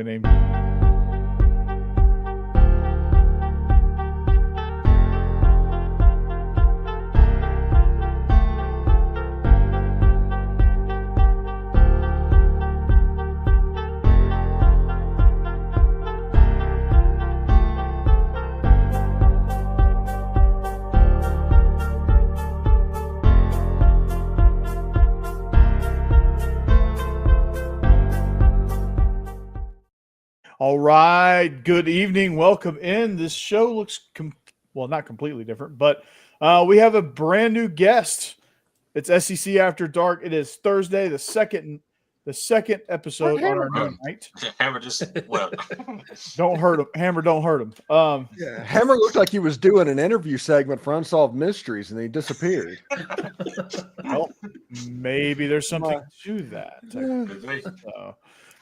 Named All right. Good evening. Welcome in. This show looks, not completely different, but we have a brand new guest. It's SEC After Dark. It is Thursday, the second episode on our new night. Hammer just well. Don't hurt him. Hammer, don't hurt him. Hammer looked like he was doing an interview segment for Unsolved Mysteries, and he disappeared. Well, maybe there's something to that.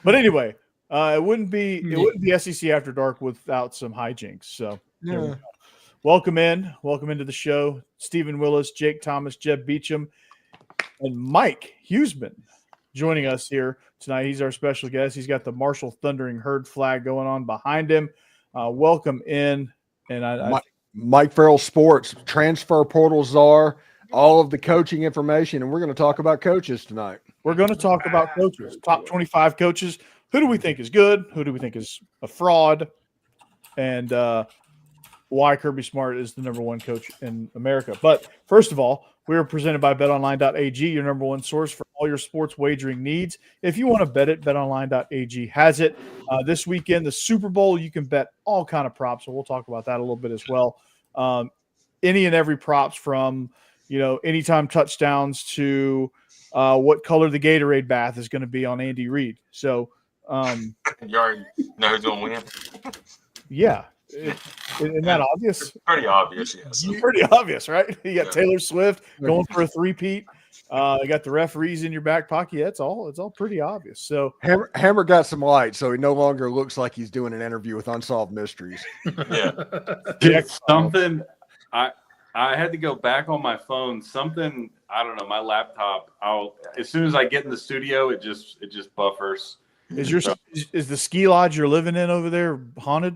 But anyway. It wouldn't be SEC After Dark without some hijinks. So welcome into the show. Stephen Willis, Jake Thomas, Jeb Beecham, and Mike Huesmann joining us here tonight. He's our special guest. He's got the Marshall Thundering Herd flag going on behind him. Welcome in. And Mike Farrell Sports, transfer portal czar, all of the coaching information, and we're going to talk about coaches tonight. We're going to talk about coaches, top 25 coaches. Who do we think is good? Who do we think is a fraud? And why Kirby Smart is the number one coach in America. But first of all, we are presented by betonline.ag, your number one source for all your sports wagering needs. If you want to bet it, betonline.ag has it. This weekend, the Super Bowl, you can bet all kind of props. So we'll talk about that a little bit as well. Any and every props from, anytime touchdowns to what color the Gatorade bath is going to be on Andy Reid. So, you already know who's going to win? Yeah. Isn't that obvious? It's pretty obvious, yes. Pretty obvious, right? You got Taylor Swift going for a three-peat. You got the referees in your back pocket. Yeah, it's all pretty obvious. So Hammer got some light, so he no longer looks like he's doing an interview with Unsolved Mysteries. Yeah. Something I had to go back on my phone. Something, I don't know, my laptop. As soon as I get in the studio, it just buffers. Is the ski lodge you're living in over there haunted?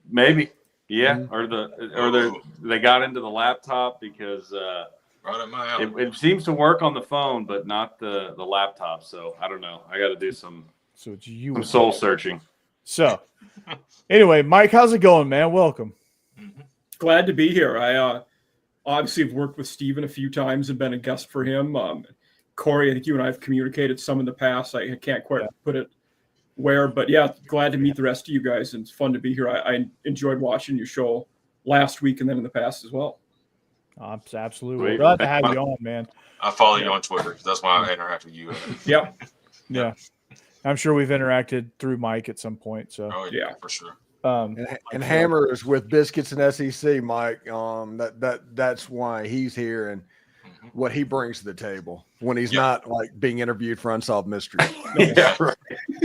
Maybe, yeah. Or they got into the laptop because right at my alley. It seems to work on the phone, but not the laptop. So I don't know. I got to do some soul searching. So anyway, Mike, how's it going, man? Welcome. Glad to be here. I obviously have worked with Steven a few times and been a guest for him. Corey, I think you and I have communicated some in the past. I can't quite put it where, but yeah, glad to meet the rest of you guys. And it's fun to be here. I enjoyed watching your show last week and then in the past as well. Absolutely. Glad to have you on, man. I follow you on Twitter. That's why I interact with you. Yeah. Yeah. I'm sure we've interacted through Mike at some point. So yeah, for sure. And Hammer is with Biscuits and SEC, Mike. That's why he's here and what he brings to the table when he's not like being interviewed for Unsolved Mysteries. Yeah, right.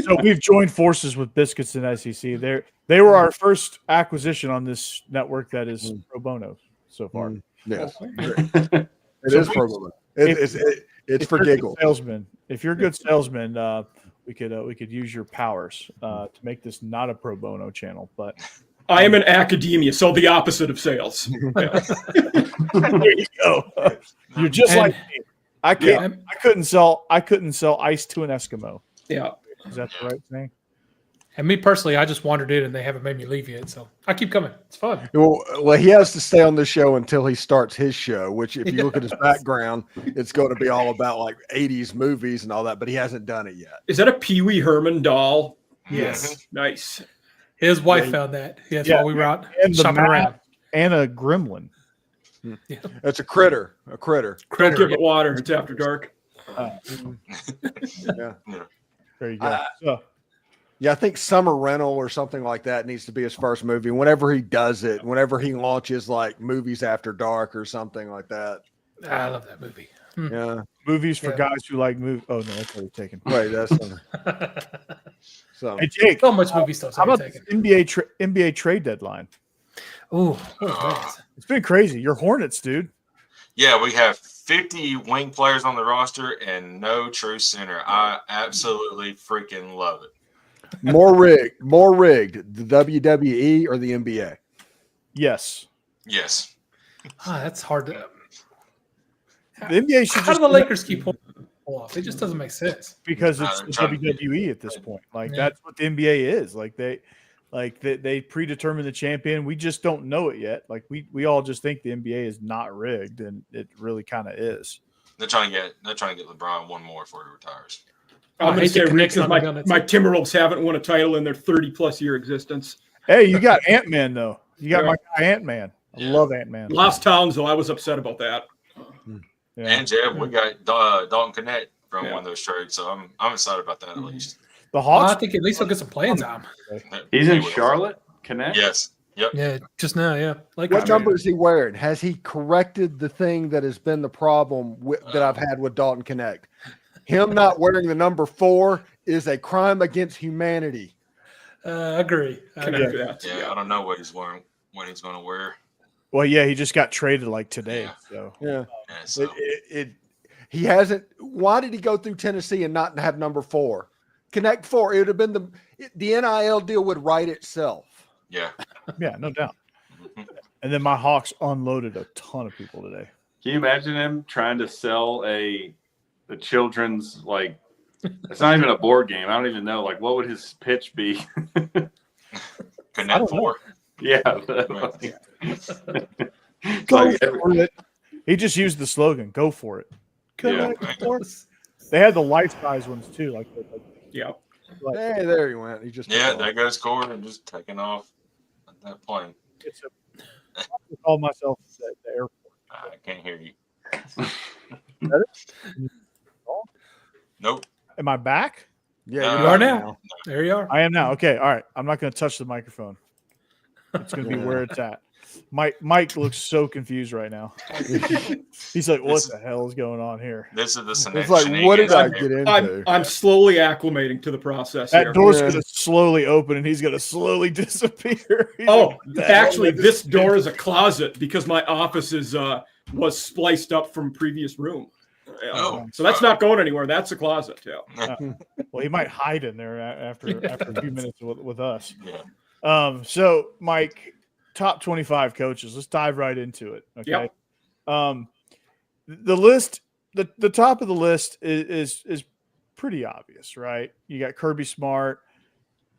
So we've joined forces with Biscuits and SEC. They were our first acquisition on this network that is pro bono so far. Yes, it is pro bono. It's for giggles. If you're a good salesman, we could use your powers to make this not a pro bono channel. But I am in academia, so the opposite of sales. There you go. You're just like me. I couldn't sell ice to an Eskimo. Yeah. Is that the right thing? And me personally, I just wandered in and they haven't made me leave yet. So I keep coming. It's fun. Well, he has to stay on the show until he starts his show, which if you look at his background, it's going to be all about like 80s movies and all that, but he hasn't done it yet. Is that a Pee Wee Herman doll? Yes. Nice. His wife found that. That's while we were out shopping around. And a gremlin. Yeah. It's a critter. Don't give it water. It's after dark. Yeah. There you go. Yeah, I think Summer Rental or something like that needs to be his first movie. Whenever he does it, whenever he launches like Movies After Dark or something like that. I love that movie. Yeah. Movies for guys who like movies. Oh, no, that's already taken. Wait, that's so. Hey, Jake. So much movie stuff. How about the NBA trade deadline? Ooh, it's been crazy. You're Hornets, dude. Yeah, we have 50 wing players on the roster and no true center. I absolutely freaking love it. More rigged, the WWE or the NBA? Yes. Yes. That's hard to. The NBA should How just do the Lakers keep pulling off? It just doesn't make sense. because Nah, it's they're the trying to be- WWE at this point. Like Yeah. that's what the NBA is. Like they predetermine the champion. We just don't know it yet. Like we all just think the NBA is not rigged, and it really kind of is. They're trying to get LeBron one more before he retires. I'm going to say Rick, Knicks because not done it. my Timberwolves haven't won a title in their 30-plus year existence. Hey, you got Ant-Man though. You got Yeah. my guy Ant-Man. I Yeah. love Ant-Man. Lost Towns, though, I was upset about that. Yeah. And Jeb, we got Dalton Connect from Yeah. one of those trades, so I'm excited about that at least. The Well, I Hawks. think at least he'll get some playing time. He's in He will. Charlotte. Connect. Yes. Yep. Yeah, just now. Yeah, like What number is he wearing? Has he corrected the thing that has been the problem that I've had with Dalton Connect? Him not wearing the number 4 is a crime against humanity. Agree. Connect that. Yeah, I don't know what he's wearing, what he's going to wear. Well, yeah, he just got traded like today. Yeah. So Yeah. Yeah, so He hasn't. Why did he go through Tennessee and not have number 4? Connect 4. It would have been the NIL deal would write itself. yeah. yeah, no doubt. Mhm. And then my Hawks unloaded a ton of people today. Can you imagine him trying to sell the children's, like, it's not even a board game. I don't even know. Like, what would his pitch be? Connect 4. Yeah. Go Like, for it. He just used the slogan, go for it. Yeah. Connect for it. They had the life size ones too. Yeah. Hey, there he went. He just Yeah, there goes Corey and just taking off at that plane. I call myself the airport. I can't hear you. Better? Nope. Am I back? Yeah, You are now. There you are. I am now. Okay. All right. I'm not going to touch the microphone. It's going to be where it's at. Mike looks so confused right now. He's like, "What the hell is going on here?" This is the It's like, what did I shenanigans get into? I'm slowly acclimating to the process That here. door's Yeah. going to slowly open, and he's going to slowly disappear. He's Oh, like, "What the actually, hell this door is a closet because my office was spliced up from previous room. Oh. So that's not going anywhere. That's a closet. Yeah. Well, he might hide in there after a few minutes with us. Yeah. So Mike, top 25 coaches. Let's dive right into it. Okay. Yep. The list, the top of the list is pretty obvious, right? You got Kirby Smart,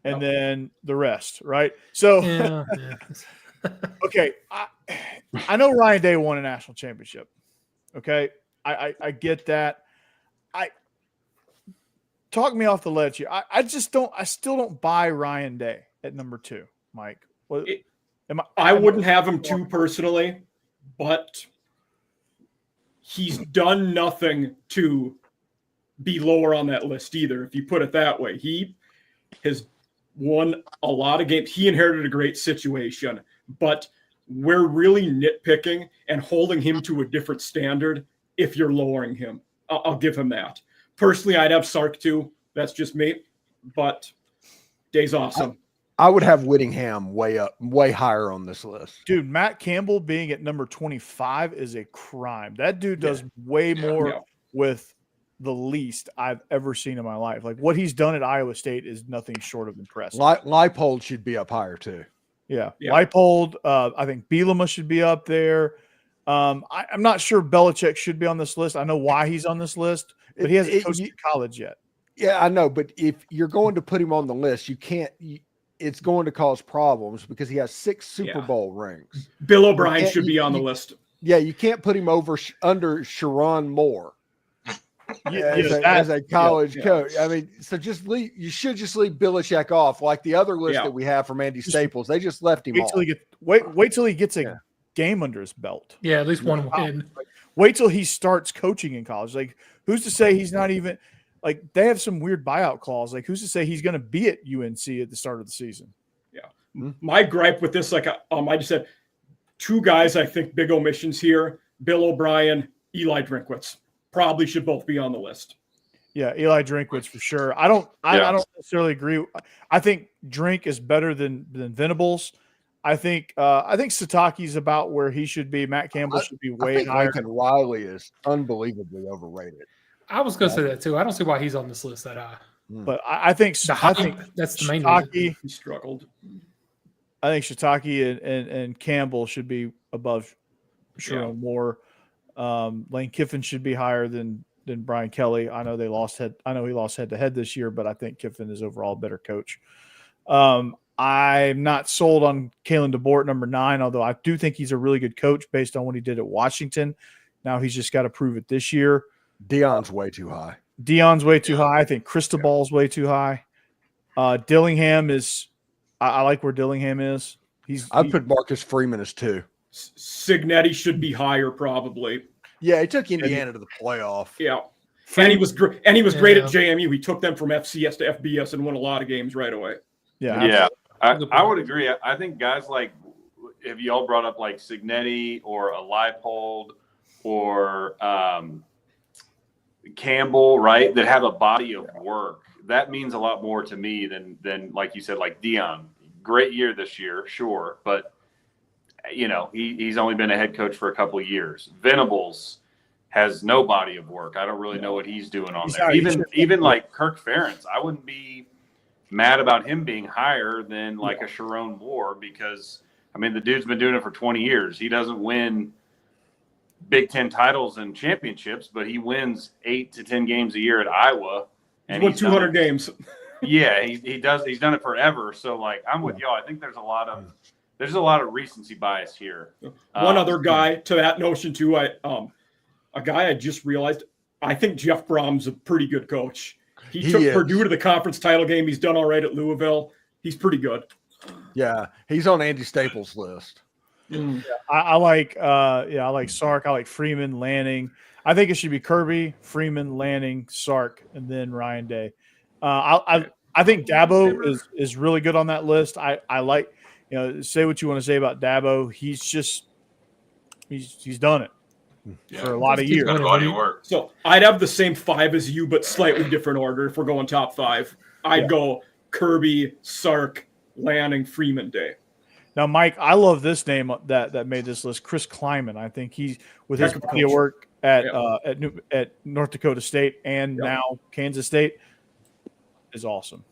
and then the rest, right? So Yeah. okay, I know Ryan Day won a national championship. Okay, I get that. Talk me off the ledge here. I still don't buy Ryan Day at number 2, Mike. What, I wouldn't have him too personally, but he's done nothing to be lower on that list either, if you put it that way. He has won a lot of games. He inherited a great situation, but we're really nitpicking and holding him to a different standard if you're lowering him. I'll give him that. Personally, I'd have Sark too. That's just me, but Day's awesome. I would have Whittingham way higher on this list. Dude, Matt Campbell being at number 25 is a crime. That dude does way more with the least I've ever seen in my life. Like what he's done at Iowa State is nothing short of impressive. Leipold should be up higher too. Yeah. Yeah. Leipold, I think Bielema should be up there. I'm not sure Belichick should be on this list. I know why he's on this list, but he hasn't coached in college yet. Yeah, I know. But if you're going to put him on the list, you can't. It's going to cause problems because he has 6 Super Bowl rings. Bill O'Brien should be on the list. Yeah, you can't put him under Sharon Moore as a college coach. I mean, so just leave. You should just leave Belichick off, like the other list that we have from Andy Staples. They just left him off. Wait till he gets a game under his belt. Yeah, at least one win. Wait till he starts coaching in college. Like, who's to say he's not even like they have some weird buyout clause. Like, who's to say he's going to be at UNC at the start of the season? Yeah. My gripe with this, like, I just said 2 guys, I think big omissions here. Bill O'Brien, Eli Drinkwitz probably should both be on the list. Yeah. Eli Drinkwitz for sure. I don't necessarily agree. I think Drink is better than Venables. I think Sataki's about where he should be. Matt Campbell should be way higher. Lincoln Riley is unbelievably overrated. I was going to say that too. I don't see why he's on this list that high. But I think that's the main Shiitake, reason. He struggled. I think Shiitake and Campbell should be above Sharon Moore. Lane Kiffin should be higher than Brian Kelly. I know he lost head to head this year, but I think Kiffin is overall a better coach. I'm not sold on Kalen DeBoer at number 9, although I do think he's a really good coach based on what he did at Washington. Now he's just got to prove it this year. Dion's way too high. Dion's way too high. I think Cristobal's way too high. Dillingham is – I like where Dillingham is. I'd put Marcus Freeman as 2. Signetti should be higher, probably. Yeah, he took Indiana to the playoff. Yeah. And he was great at JMU. He took them from FCS to FBS and won a lot of games right away. Yeah. I would agree. I think guys like, if you all brought up like Signetti or a Leipold or Campbell, right, that have a body of work, that means a lot more to me than like you said, like Dion. Great year this year, sure, but he's only been a head coach for a couple of years. Venables has no body of work. I don't really know what he's doing on there. Even like Kirk Ferentz, I wouldn't be mad about him being higher than like a Sharon Moore because, I mean, the dude's been doing it for 20 years. He doesn't win Big Ten titles and championships, but he wins 8 to 10 games a year at Iowa. And he's won 200 games. Yeah, he does. He's done it forever. So, like, I'm with y'all. I think there's a lot of recency bias here. One other guy to that notion too. A guy I just realized. I think Jeff Brom's a pretty good coach. He took Purdue to the conference title game. He's done all right at Louisville. He's pretty good. Yeah, he's on Andy Staples' list. Yeah, I like Sark. I like Freeman, Lanning. I think it should be Kirby, Freeman, Lanning, Sark, and then Ryan Day. I think Dabo is really good on that list. I like, say what you want to say about Dabo. He's done it for a lot of years. So I'd have the same 5 as you, but slightly different order. If we're going top 5, I'd go Kirby, Sark, Lanning, Freeman, Day. Now, Mike, I love this name that made this list, Chris Kleiman. I think he's with his body of work at North Dakota State and now Kansas State is awesome.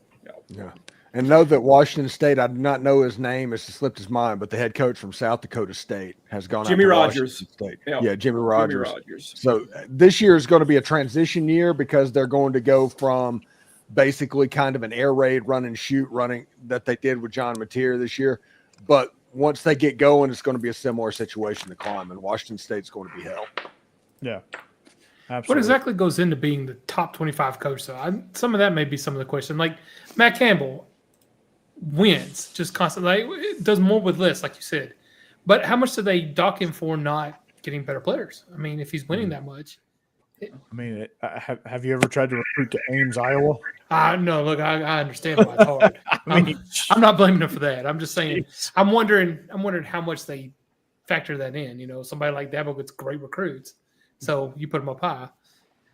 Yeah. And know that Washington State, I do not know his name, it's slipped his mind, but the head coach from South Dakota State has gone Jimmy out to Rogers. Washington State. Yeah, Jimmy Rogers. So this year is going to be a transition year because they're going to go from basically kind of an air raid run and shoot running that they did with John Mateer this year. But once they get going, it's going to be a similar situation to Kleiman. Washington State's going to be hell. Yeah. Absolutely. What exactly goes into being the top 25 coach, though? Some of that may be some of the question. Like Matt Campbell wins just constantly. Like, does more with less, like you said. But how much do they dock him for not getting better players? I mean, if he's winning that much. I mean, have you ever tried to recruit to Ames, Iowa? No, look, I understand why it's hard. I'm not blaming him for that. I'm just saying, I'm wondering how much they factor that in. Somebody like Dabo gets great recruits, so you put him up high.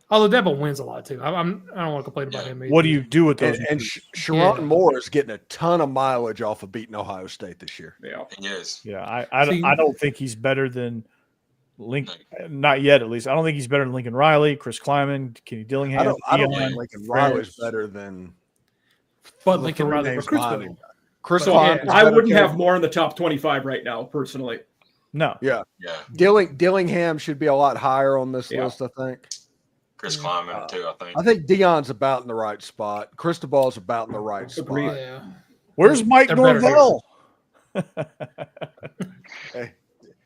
Although Dabo wins a lot too. I don't want to complain about him either. What do you do with those? And Sharon Moore is getting a ton of mileage off of beating Ohio State this year. Yeah, yes. Yeah, I don't think he's better than Lincoln. Not yet, at least. I don't think he's better than Lincoln Riley, Chris Kleiman, Kenny Dillingham. I don't think Lincoln Riley's better than. But Lincoln Riley recruits better. Chris I wouldn't have more in the top 25 right now, personally. No. Yeah. Dillingham should be a lot higher on this list, I think. Chris Kleiman, too, I think. I think Dion's about in the right spot. Cristobal's about in the right spot. Yeah. Where's Mike Norvell? Hey,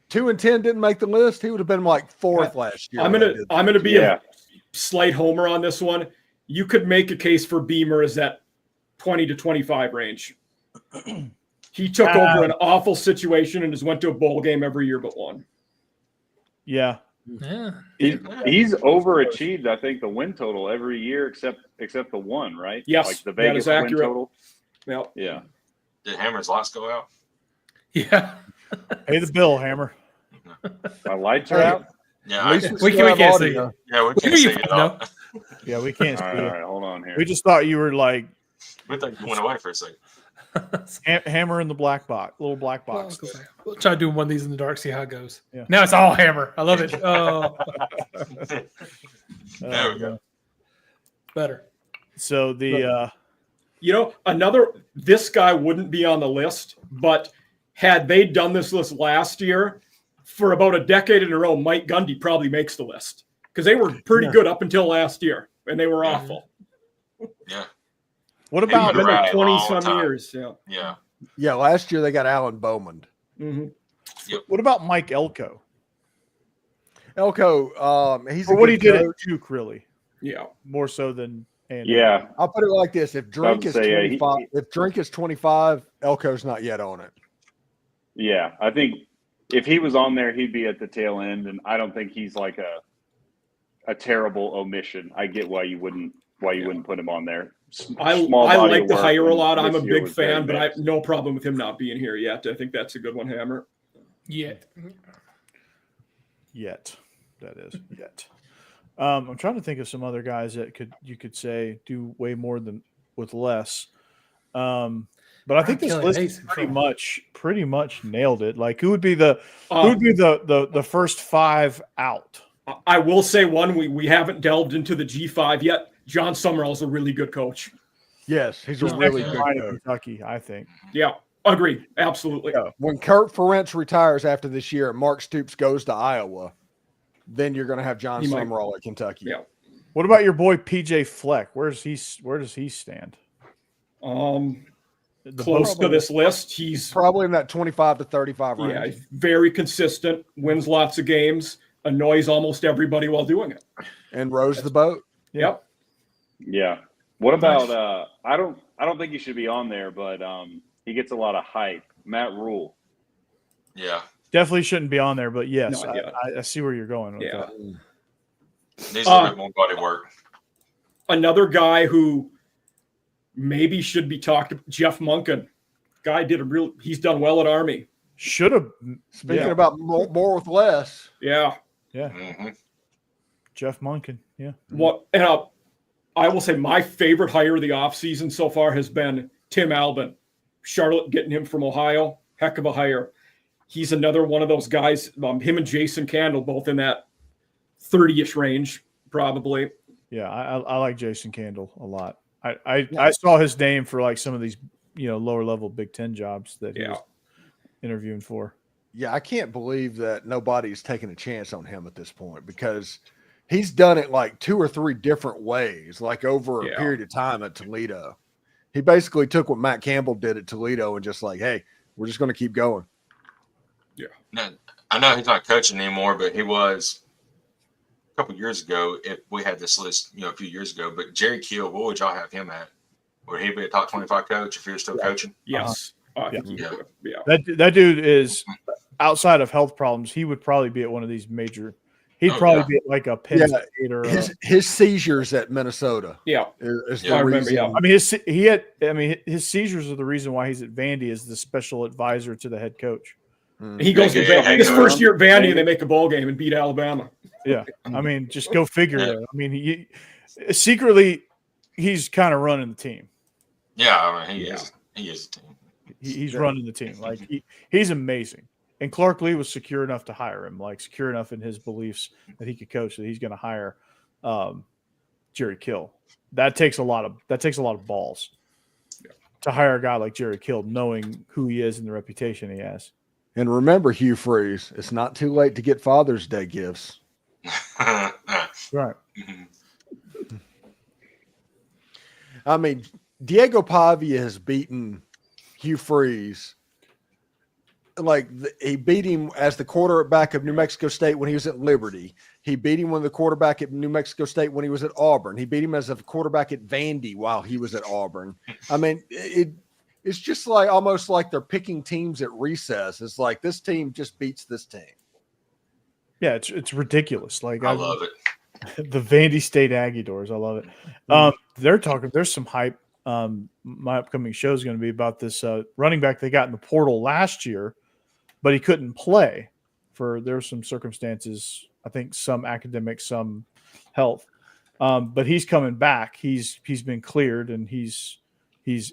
2 and 10 didn't make the list. He would have been like 4th last year. I'm gonna be a slight homer on this one. You could make a case for Beamer as that 20 to 25 range. He took over an awful situation and has went to a bowl game every year but one. Yeah. Yeah. He's overachieved, I think, the win total every year except the one, right? Yes, like the Vegas that is win accurate. total. Yep. Yeah. Did Hammer's lights go out? Yeah. Pay the bill, Hammer. My lights are out. Yeah, We can't see you. Yeah, we can't see it all. Yeah, we can't see All you. right, hold on here. We just thought you were like We thought you went away for a second. Hammer in the black box, little black box. We'll try doing one of these in the dark, see how it goes. Yeah. Now it's all Hammer. I love it. Oh, There we go. better. So the this guy wouldn't be on the list, but had they done this list last year, for about a decade in a row, Mike Gundy probably makes the list because they were pretty good up until last year, and they were awful. Yeah. What about been around a 20 long some time. years? Yeah. Yeah, last year they got Alan Bowman. Mm-hmm. what about Mike Elko? Elko, he's For a what he good did at coach. Duke, really, Yeah. more so than Andy. Yeah. I'll put it like this: if Drink to is say, 25, if Drink is 25, Elko's not yet on it. Yeah. I think if he was on there, he'd be at the tail end, and I don't think he's like a terrible omission. I get why you wouldn't put him on there. I Small body like of the work, hire a and lot. I'm this a year big was very fan, but I have mixed. no problem with him not being here yet. I think that's a good one, Hammer. Yet. That is yet. I'm trying to think of some other guys that you could say do way more than with less. But I think this list is pretty much nailed it. Like who would be the first 5 out? I will say one we haven't delved into the G5 yet. John Summerall's a really good coach. Yes, he's a He's really next good in line in coach. Kentucky, I think. Yeah, agree. Absolutely. Yeah. When Kurt Ferentz retires after this year and Mark Stoops goes to Iowa, then you're going to have John Summerall at Kentucky. Yeah. What about your boy PJ Fleck? Where does he stand? Close to this list. He's probably in that 25 to 35 range. Yeah, very consistent, wins lots of games, annoys almost everybody while doing it. And rows the boat. Yep. Yeah. What about I don't think he should be on there, but he gets a lot of hype. Matt Rule. Yeah. Definitely shouldn't be on there, but yes, No, yeah. I see where you're going with Yeah. that. Needs a little bit more body work. Another guy who maybe should be talked about, Jeff Monken. Guy he's done well at Army. Should have. Speaking about more with less. Yeah. Yeah. Mm-hmm. Jeff Monken. Yeah. I will say my favorite hire of the offseason so far has been Tim Albin. Charlotte getting him from Ohio. Heck of a hire. He's another one of those guys, him and Jason Candle, both in that 30-ish range, probably. Yeah, I like Jason Candle a lot. I saw his name for like some of these, lower level Big Ten jobs that he was interviewing for. Yeah, I can't believe that nobody's taking a chance on him at this point because he's done it like 2 or 3 different ways, like over a period of time at Toledo. He basically took what Matt Campbell did at Toledo and just like, hey, we're just going to keep going. Yeah. Now, I know he's not coaching anymore, but he was a couple years ago. If we had this list, a few years ago. But Jerry Kill, what would y'all have him at? Would he be a top 25 coach if he was still coaching? Yes. Yeah. That dude is outside of health problems. He would probably be at one of these major. He'd probably be at like a Penn State or his seizures at Minnesota. Yeah, is the reason. I mean, his seizures are the reason why he's at Vandy as the special advisor to the head coach. He goes to his first year at Vandy, and they make a bowl game and beat Alabama. Yeah, I mean, just go figure. I mean, secretly, he's kind of running the team. Yeah, I mean, he is the team. He's running the team. Like he's amazing. And Clark Lee was secure enough to hire him, like secure enough in his beliefs that he could coach that he's going to hire Jerry Kill. That takes a lot of balls to hire a guy like Jerry Kill, knowing who he is and the reputation he has. And remember, Hugh Freeze, it's not too late to get Father's Day gifts. Right. I mean, Diego Pavia has beaten Hugh Freeze. Like he beat him as the quarterback of New Mexico State when he was at Liberty. He beat him when the quarterback at New Mexico State when he was at Auburn. He beat him as a quarterback at Vandy while he was at Auburn. I mean, it's just like almost like they're picking teams at recess. It's like this team just beats this team. Yeah, it's ridiculous. Like I love it. The Vandy State Aggiedors. I love it. They're talking. There's some hype. My upcoming show is going to be about this running back they got in the portal last year, but he couldn't play there were some circumstances. I think some academic, some health. But he's coming back. He's been cleared and he's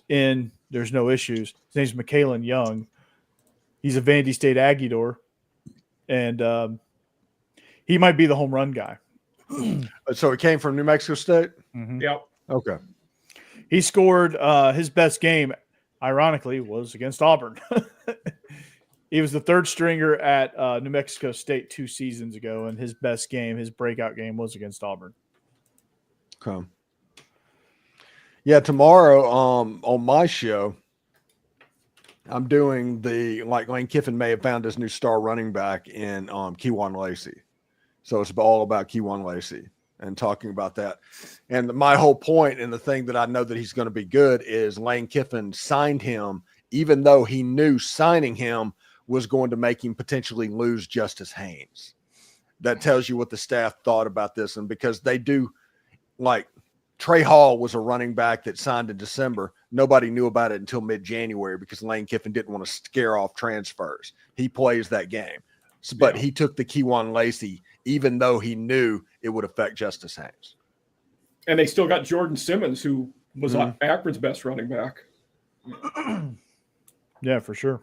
in. There's no issues. His name's McKalen Young. He's a Vandy State Aggiedor, and he might be the home run guy. So he came from New Mexico State? Mm-hmm. Yep. Okay. He scored his best game, ironically, was against Auburn. He was the third stringer at New Mexico State 2 seasons ago, and his best game, his breakout game, was against Auburn. Okay. Yeah, tomorrow on my show, I'm doing Lane Kiffin may have found his new star running back in Kewan Lacey. So it's all about Kewan Lacey and talking about that. And my whole point and the thing that I know that he's going to be good is Lane Kiffin signed him, even though he knew signing him was going to make him potentially lose Justice Haynes. That tells you what the staff thought about this. And because they do, like, Trey Hall was a running back that signed in December. Nobody knew about it until mid-January because Lane Kiffin didn't want to scare off transfers. He plays that game. But he took the Kewan Lacey, even though he knew it would affect Justice Haynes. And they still got Jordan Simmons, who was Akron's best running back. Yeah, for sure.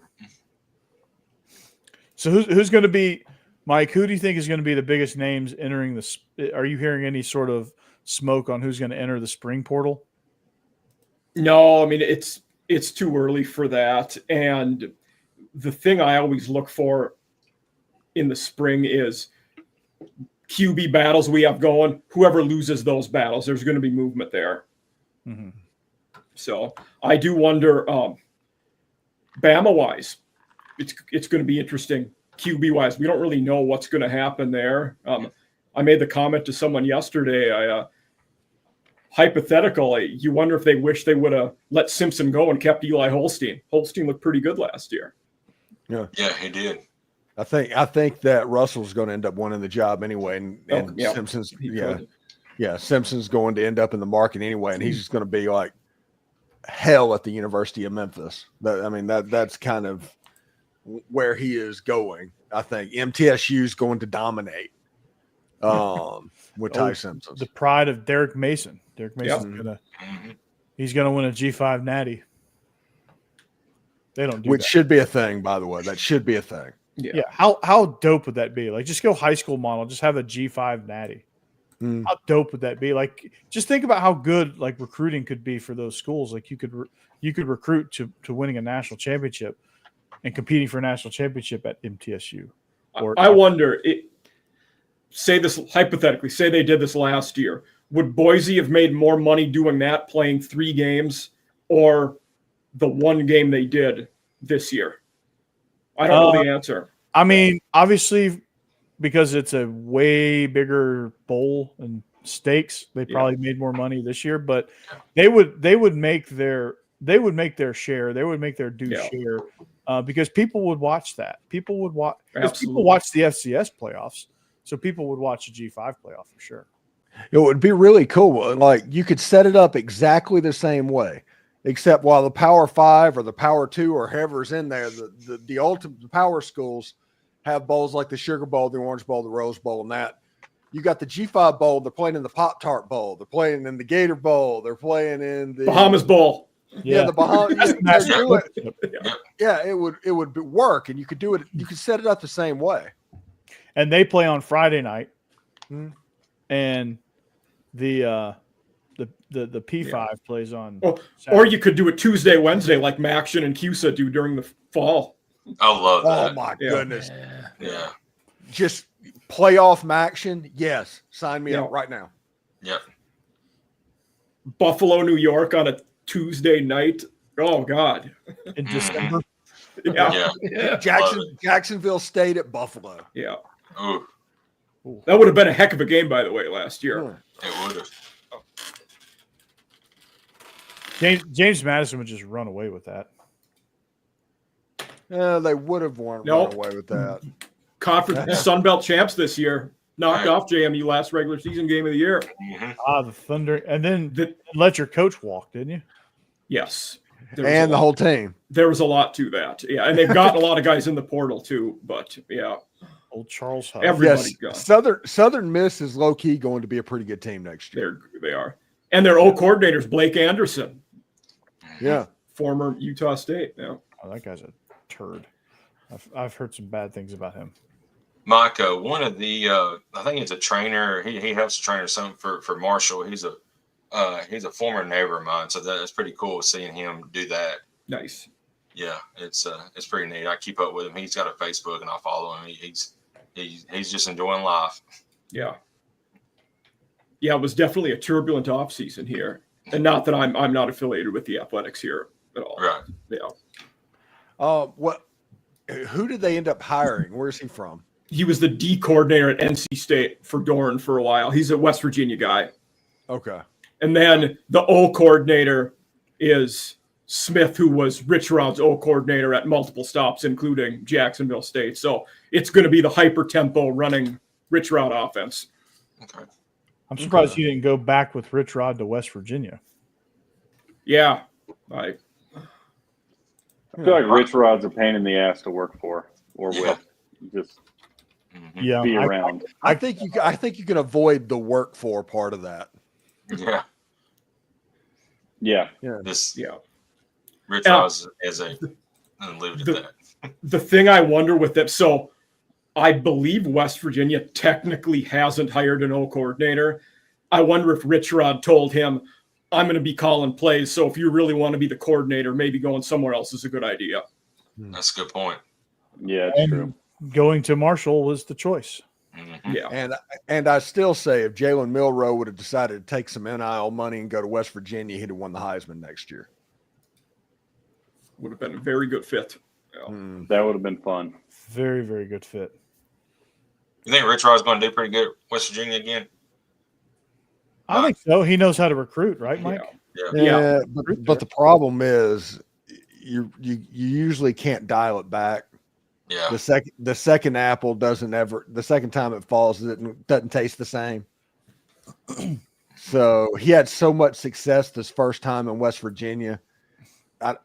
So who's going to be, Mike, who do you think is going to be the biggest names entering this? Are you hearing any sort of smoke on who's going to enter the spring portal? No, I mean, it's too early for that. And the thing I always look for in the spring is QB battles we have going. Whoever loses those battles, there's going to be movement there. Mm-hmm. So I do wonder, Bama-wise, it's going to be interesting. QB-wise, we don't really know what's going to happen there. I made the comment to someone yesterday. Hypothetical, you wonder if they wish they would have let Simpson go and kept Eli Holstein. Holstein looked pretty good last year. Yeah, he did. I think that Russell's going to end up winning the job anyway, and Simpson's Simpson's going to end up in the market anyway, and he's just going to be like hell at the University of Memphis. That's kind of where he is going. I think MTSU is going to dominate with Ty Simpson. The pride of Derek Mason. Derek Mason's he's gonna win a G5 Natty. They don't do which that. Should be a thing, by the way. That should be a thing. Yeah. How dope would that be? Like, just go high school model, just have a G5 Natty. How dope would that be? Like, just think about how good like recruiting could be for those schools. Like, you could recruit to winning a national championship and competing for a national championship at MTSU. I wonder, say this hypothetically, say they did this last year. Would Boise have made more money doing that, playing 3 games, or the 1 game they did this year? I don't know the answer. I mean, obviously, because it's a way bigger bowl and stakes, they probably made more money this year. But they would make their share. They would make their due share because people would watch that. People would watch. People watch the FCS playoffs, so people would watch a G5 playoff for sure. It would be really cool. Like, you could set it up exactly the same way, except while the Power 5 or the Power 2 or whoever's in there, the ultimate power schools have bowls like the Sugar Bowl, the Orange Bowl, the Rose Bowl, and that. You got the G5 Bowl. They're playing in the Pop-Tart Bowl. They're playing in the Gator Bowl. They're playing in the Bahamas Bowl. Yeah, the Bahamas. It would work, and you could do it. You could set it up the same way. And they play on Friday night, and the P5 plays on. Or you could do it Tuesday, Wednesday, like Maction and CUSA do during the fall. I love that. Oh my goodness! Yeah. Just playoff Maction. Yes, sign me up right now. Yep. Buffalo, New York on a Tuesday night. Oh God. In December. Jacksonville State at Buffalo. Yeah. Ooh. That would have been a heck of a game, by the way, last year. It would have. James Madison would just run away with that. They would have run away with that. Conference Sun Belt champs this year. Knocked off JMU last regular season game of the year. The Thunder. And then let your coach walk, didn't you? Yes. And the whole team. There was a lot to that. Yeah. And they've gotten a lot of guys in the portal too. But old Charles Huff. Everybody's gone. Southern Miss is low key going to be a pretty good team next year. They are. And their old coordinators, Blake Anderson. Yeah. Former Utah State. Yeah. Oh, that guy's a turd. I've heard some bad things about him. Mike, one of the I think he's a trainer. He helps train or something for Marshall. He's a He's a former neighbor of mine, so that's pretty cool seeing him do that. Nice. Yeah, it's pretty neat. I keep up with him. He's got a Facebook, and I follow him. He's just enjoying life. Yeah. Yeah, it was definitely a turbulent offseason here. And not that I'm not affiliated with the Athletics here at all. Right. Yeah. Who did they end up hiring? Where's he from? He was the D coordinator at NC State for Dorn for a while. He's a West Virginia guy. Okay. And then the O coordinator is Smith, who was Rich Rod's O coordinator at multiple stops, including Jacksonville State. So it's going to be the hyper tempo running Rich Rod offense. Okay. I'm surprised he didn't go back with Rich Rod to West Virginia. Yeah. I feel like Rich Rod's a pain in the ass to work for or with. Just be around. I think you can avoid the work for part of that. Yeah. Yeah. Rich Ross is a unlimited that. The thing I wonder with them, so I believe West Virginia technically hasn't hired an O coordinator. I wonder if Rich Rod told him, I'm going to be calling plays, so if you really want to be the coordinator, maybe going somewhere else is a good idea. That's a good point. Yeah, it's true. Going to Marshall was the choice. Mm-hmm. Yeah. And I still say if Jalen Milroe would have decided to take some NIL money and go to West Virginia, he'd have won the Heisman next year. Would have been a very good fit. Yeah. That would have been fun. Very, very good fit. You think Rich Rod's going to do pretty good at West Virginia again? I think so. He knows how to recruit, right, Mike? Yeah. But the problem is you usually can't dial it back. Yeah. The second apple the second time it falls, it doesn't taste the same. So he had so much success this first time in West Virginia.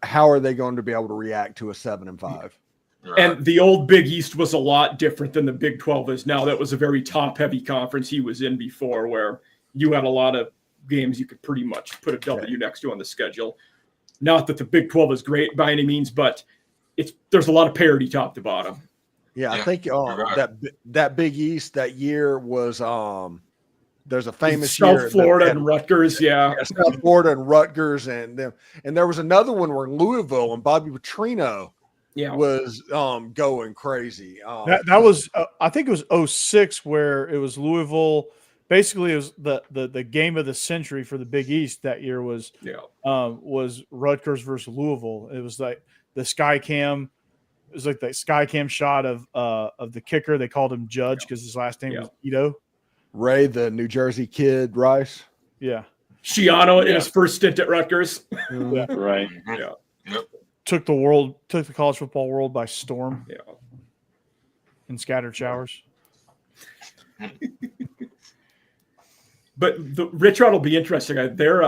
How are they going to be able to react to a 7-5? Right. And the old Big East was a lot different than the Big 12 is now. That was a very top-heavy conference he was in before, where you had a lot of games you could pretty much put a W next to on the schedule. Not that the Big 12 is great by any means, but there's a lot of parity top to bottom. Yeah, I think that Big East that year was there's a famous South Florida and Rutgers, South Florida and Rutgers, and there was another one where Louisville and Bobby Petrino was going crazy. That was I think it was 2006 where it was Louisville. Basically, it was the game of the century for the Big East that year was Rutgers versus Louisville. It was like the sky cam. It was like the sky cam shot of the kicker. They called him Judge because his last name was Ito. Ray, the New Jersey kid, Rice. Yeah. Schiano in his first stint at Rutgers. Right. Yeah. Yep. Took the college football world by storm. Yeah. In scattered showers. But the Rich Rod will be interesting. Their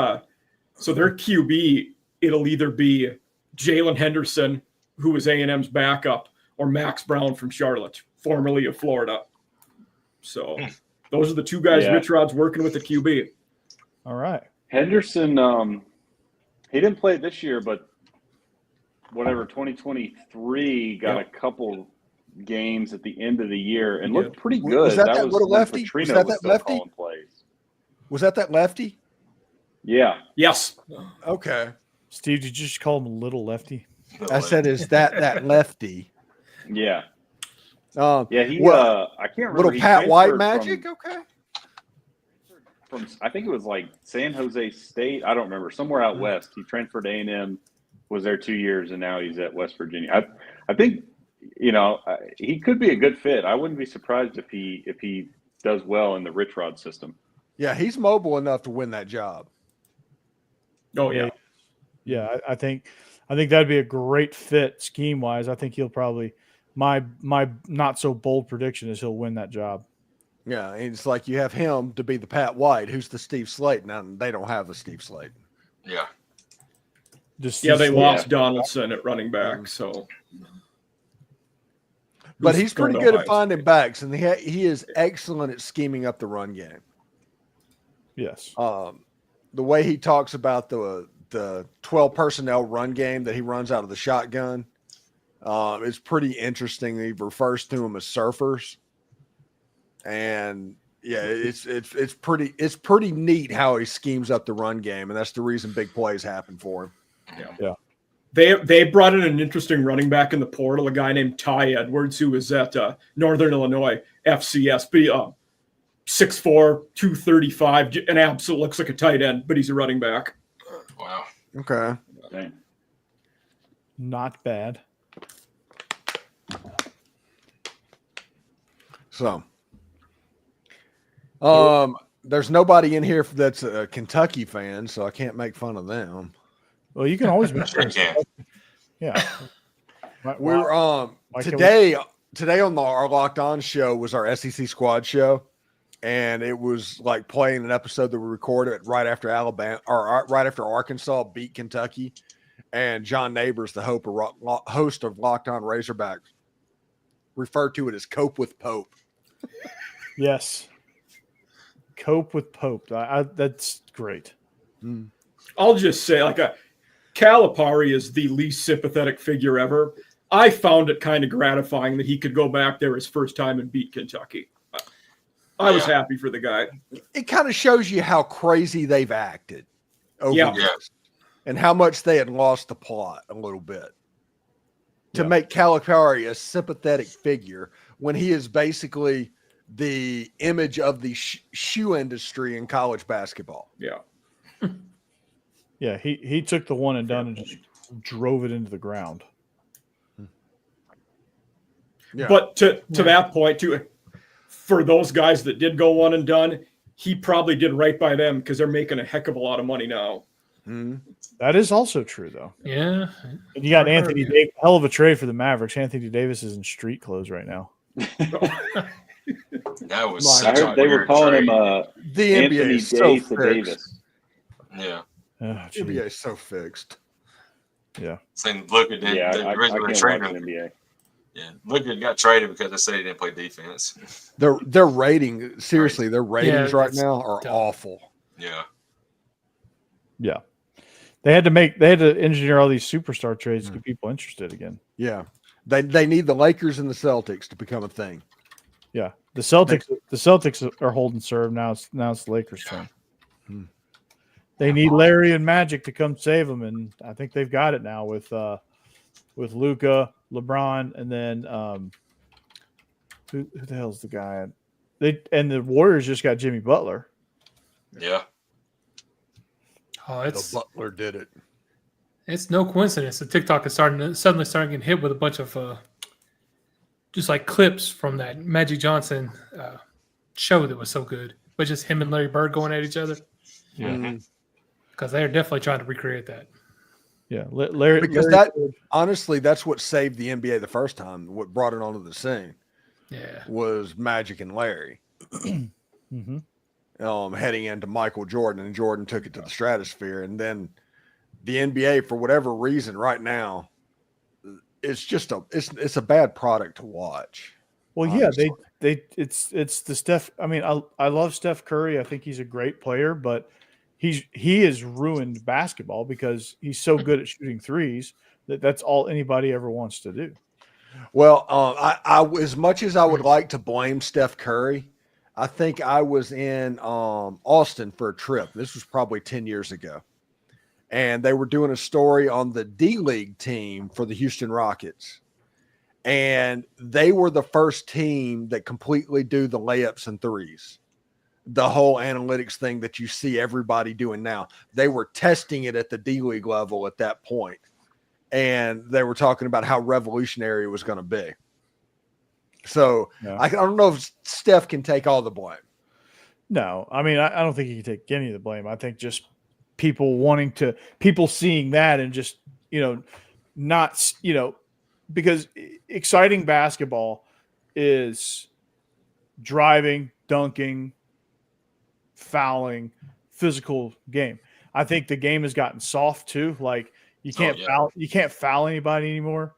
QB, it'll either be Jalen Henderson, who was A&M's backup, or Max Brown from Charlotte, formerly of Florida. So those are the two guys Rich Rod's working with the QB. All right. Henderson, he didn't play this year, but 2023 got a couple games at the end of the year and looked pretty good. Was that little lefty? Was that lefty? Was that lefty? Yeah. Yes. Okay. Steve, did you just call him a little lefty? I said, is that lefty? Yeah. He I can't remember. Little Pat White magic? Okay. From I think it was like San Jose State. I don't remember. Somewhere out west. He transferred to A&M, was there 2 years, and now he's at West Virginia. I think, he could be a good fit. I wouldn't be surprised if he does well in the Rich Rod system. Yeah, he's mobile enough to win that job. Oh yeah. Yeah, I think that'd be a great fit scheme wise. I think he'll probably my not so bold prediction is he'll win that job. Yeah, and it's like you have him to be the Pat White, who's the Steve Slayton, and they don't have a Steve Slayton. Yeah. They lost Donaldson at running back, so. But he's pretty good at finding backs, and he is excellent at scheming up the run game. Yes. The way he talks about the 12 personnel run game that he runs out of the shotgun is pretty interesting. He refers to them as surfers. And Yeah, it's pretty neat how he schemes up the run game, and that's the reason big plays happen for him. Yeah. They brought in an interesting running back in the portal, a guy named Ty Edwards, who was at Northern Illinois FCS. But 6'4", 235, and absolutely looks like a tight end, but he's a running back. Wow. Okay. Dang. Not bad. So, there's nobody in here that's a Kentucky fan, so I can't make fun of them. Well, you can always make Sure can. Yeah. We're today on our Locked On show was our SEC squad show, and it was like playing an episode that we recorded right after Alabama or right after Arkansas beat Kentucky, and John Neighbors, the host of Locked On Razorbacks, referred to it as "Cope with Pope." Yes. Cope with Pope. That's great. I'll just say, Calipari is the least sympathetic figure ever. I found it kind of gratifying that he could go back there his first time and beat Kentucky. I was happy for the guy. It kind of shows you how crazy they've acted over this and how much they had lost the plot a little bit to make Calipari a sympathetic figure when he is basically the image of the shoe industry in college basketball. Yeah. Yeah, he took the one and done and just drove it into the ground. Yeah. But to that point, too, for those guys that did go one and done, he probably did right by them because they're making a heck of a lot of money now. That is also true, though. Yeah. And you got Anthony Davis, hell of a trade for the Mavericks. Anthony Davis is in street clothes right now. That was I such a heard they were weird calling trade. him The Anthony NBA is so Davis to fixed. Davis. Yeah. NBA is so fixed. Yeah. Saying Luka did Yeah, I originally can't trade watch him. NBA. Yeah, Luka got traded because they said he didn't play defense. Their rating, seriously, their ratings right it's now are dumb. awful. Yeah. Yeah. They had to engineer all these superstar trades to get people interested again. Yeah. They need the Lakers and the Celtics to become a thing. Yeah. The Celtics are holding serve now. It's the Lakers' turn. They need Larry and Magic to come save them, and I think they've got it now with Luka, LeBron, and then who the hell's the guy? And the Warriors just got Jimmy Butler. Yeah. Oh, The Butler did it. It's no coincidence that TikTok is suddenly starting getting hit with a bunch of just like clips from that Magic Johnson show that was so good, but just him and Larry Bird going at each other. Yeah. Because they're definitely trying to recreate that. Yeah, Larry. Because Larry, honestly, that's what saved the NBA the first time. What brought it onto the scene, was Magic and Larry. Heading into Michael Jordan, and Jordan took it to the stratosphere, and then the NBA, for whatever reason, right now, it's just it's a bad product to watch. Well, honestly. it's the Steph. I mean, I love Steph Curry. I think he's a great player, but he has ruined basketball because he's so good at shooting threes that's all anybody ever wants to do. Well, I as much as I would like to blame Steph Curry, I think I was in Austin for a trip. This was probably 10 years ago. And they were doing a story on the D-League team for the Houston Rockets. And they were the first team that completely do the layups and threes. The whole analytics thing that you see everybody doing now. They were testing it at the D-League level at that point. And they were talking about how revolutionary it was going to be. So I don't know if Steph can take all the blame. No, I mean, I don't think he can take any of the blame. I think just people seeing that and just, not, because exciting basketball is driving, dunking, fouling, physical game. I think the game has gotten soft too. Like you can't foul anybody anymore.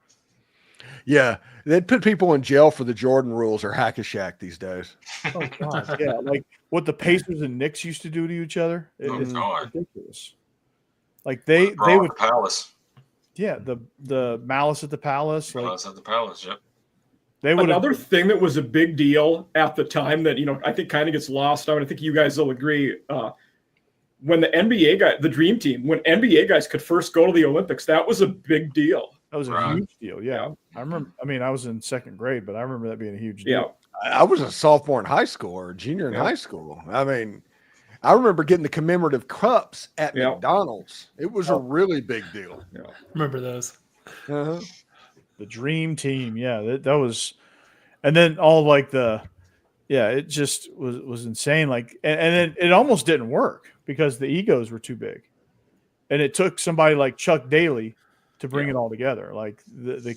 Yeah, they'd put people in jail for the Jordan rules or hack-a-shack these days. Oh God, yeah, like what the Pacers and Knicks used to do to each other. It's ridiculous. Like they would Palace. Yeah, the Malice at the Palace. Malice at the Palace. Yep. They would. Another thing that was a big deal at the time that, I think kind of gets lost on, I think you guys will agree, when the NBA guy, the dream team, when NBA guys could first go to the Olympics, that was a big deal. That was a huge deal. Yeah. I remember, I was in second grade, but I remember that being a huge deal. Yeah. I was a sophomore in high school or a junior in high school. I mean, I remember getting the commemorative cups at McDonald's. It was a really big deal. Yeah. Remember those? Uh-huh. The dream team. Yeah. That was, and then all like it just was insane. Like, and then it almost didn't work because the egos were too big. And it took somebody like Chuck Daly to bring it all together. Like the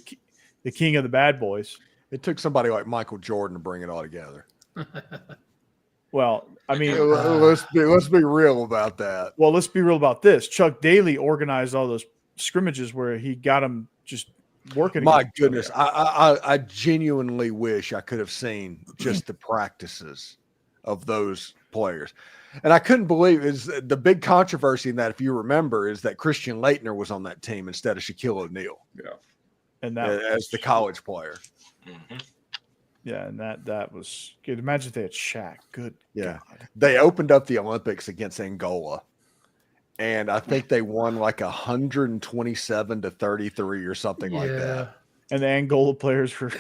king of the bad boys. It took somebody like Michael Jordan to bring it all together. Well, I mean, let's be real about that. Well, let's be real about this. Chuck Daly organized all those scrimmages where he got them just working. My goodness, I genuinely wish I could have seen just the practices of those players. And I couldn't believe is the big controversy in that, if you remember, is that Christian Laettner was on that team instead of Shaquille O'Neal. Yeah. And that as the college player. Mm-hmm. Yeah, and that was good. Imagine if they had Shaq. Good. Yeah. God. They opened up the Olympics against Angola. And I think they won like 127-33 or something like that. And the Angola players were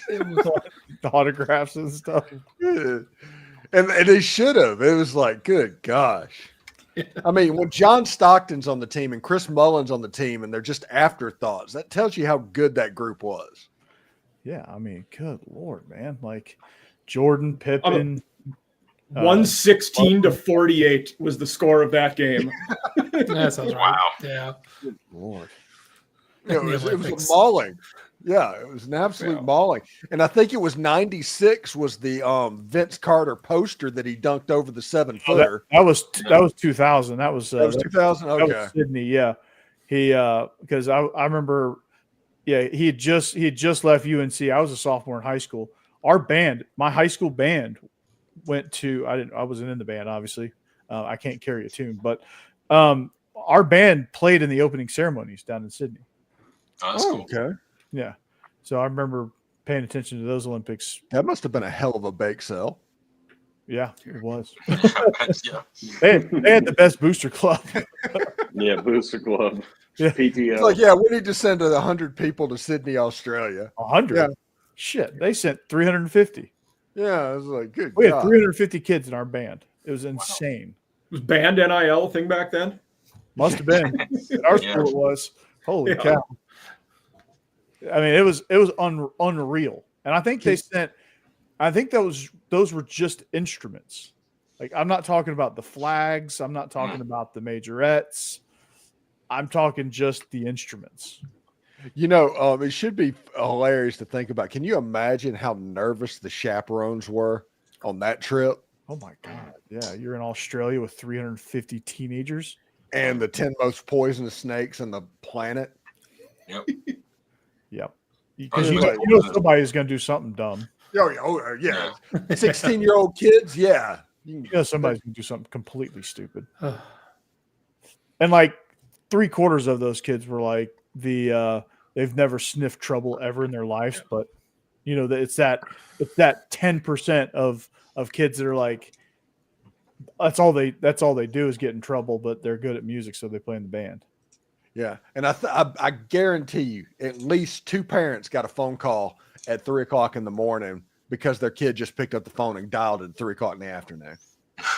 the autographs and stuff. And they should have. It was like, good gosh. I mean, when John Stockton's on the team and Chris Mullin's on the team and they're just afterthoughts, that tells you how good that group was. Yeah, I mean, good Lord, man. Like Jordan, Pippen. 116-48 was the score of that game. That sounds right. Wow. Yeah. Good Lord. It was a mauling. Yeah, it was an absolute mauling. And I think it was 96 was the Vince Carter poster that he dunked over the 7-footer. That was 2000. That was 2000. Okay. That was Sydney. Yeah. He because I remember, he had just left UNC. I was a sophomore in high school. Our band, my high school band, went to I wasn't in the band, obviously. I can't carry a tune, but our band played in the opening ceremonies down in Sydney. Oh, that's cool. Okay. Yeah. So I remember paying attention to those Olympics. That must have been a hell of a bake sale. Yeah, it was. Yeah. They had the best booster club. Yeah, booster club. Yeah. PTO. It's like, we need to send 100 people to Sydney, Australia. 100? Yeah. Shit, they sent 350. Yeah, it was like, good We God. had 350 kids in our band. It was insane. Was band NIL a thing back then? Must have been. At our school it was. Holy cow. I mean, it was unreal. And I think they sent those were just instruments. Like, I'm not talking about the flags. I'm not talking about the majorettes. I'm talking just the instruments. It should be hilarious to think about. Can you imagine how nervous the chaperones were on that trip? Oh my God. Yeah. You're in Australia with 350 teenagers. And the 10 most poisonous snakes on the planet. Yep. Yep. Because you know somebody's going to do something dumb. Oh, yeah. 16-year-old kids, yeah. You know somebody's going to do something completely stupid. And like 3/4 of those kids were like they've never sniffed trouble ever in their lives, but it's that 10% of kids that are like that's all they do is get in trouble, but they're good at music, so they play in the band. Yeah, and I guarantee you, at least 2 parents got a phone call at 3:00 in the morning because their kid just picked up the phone and dialed at 3:00 in the afternoon.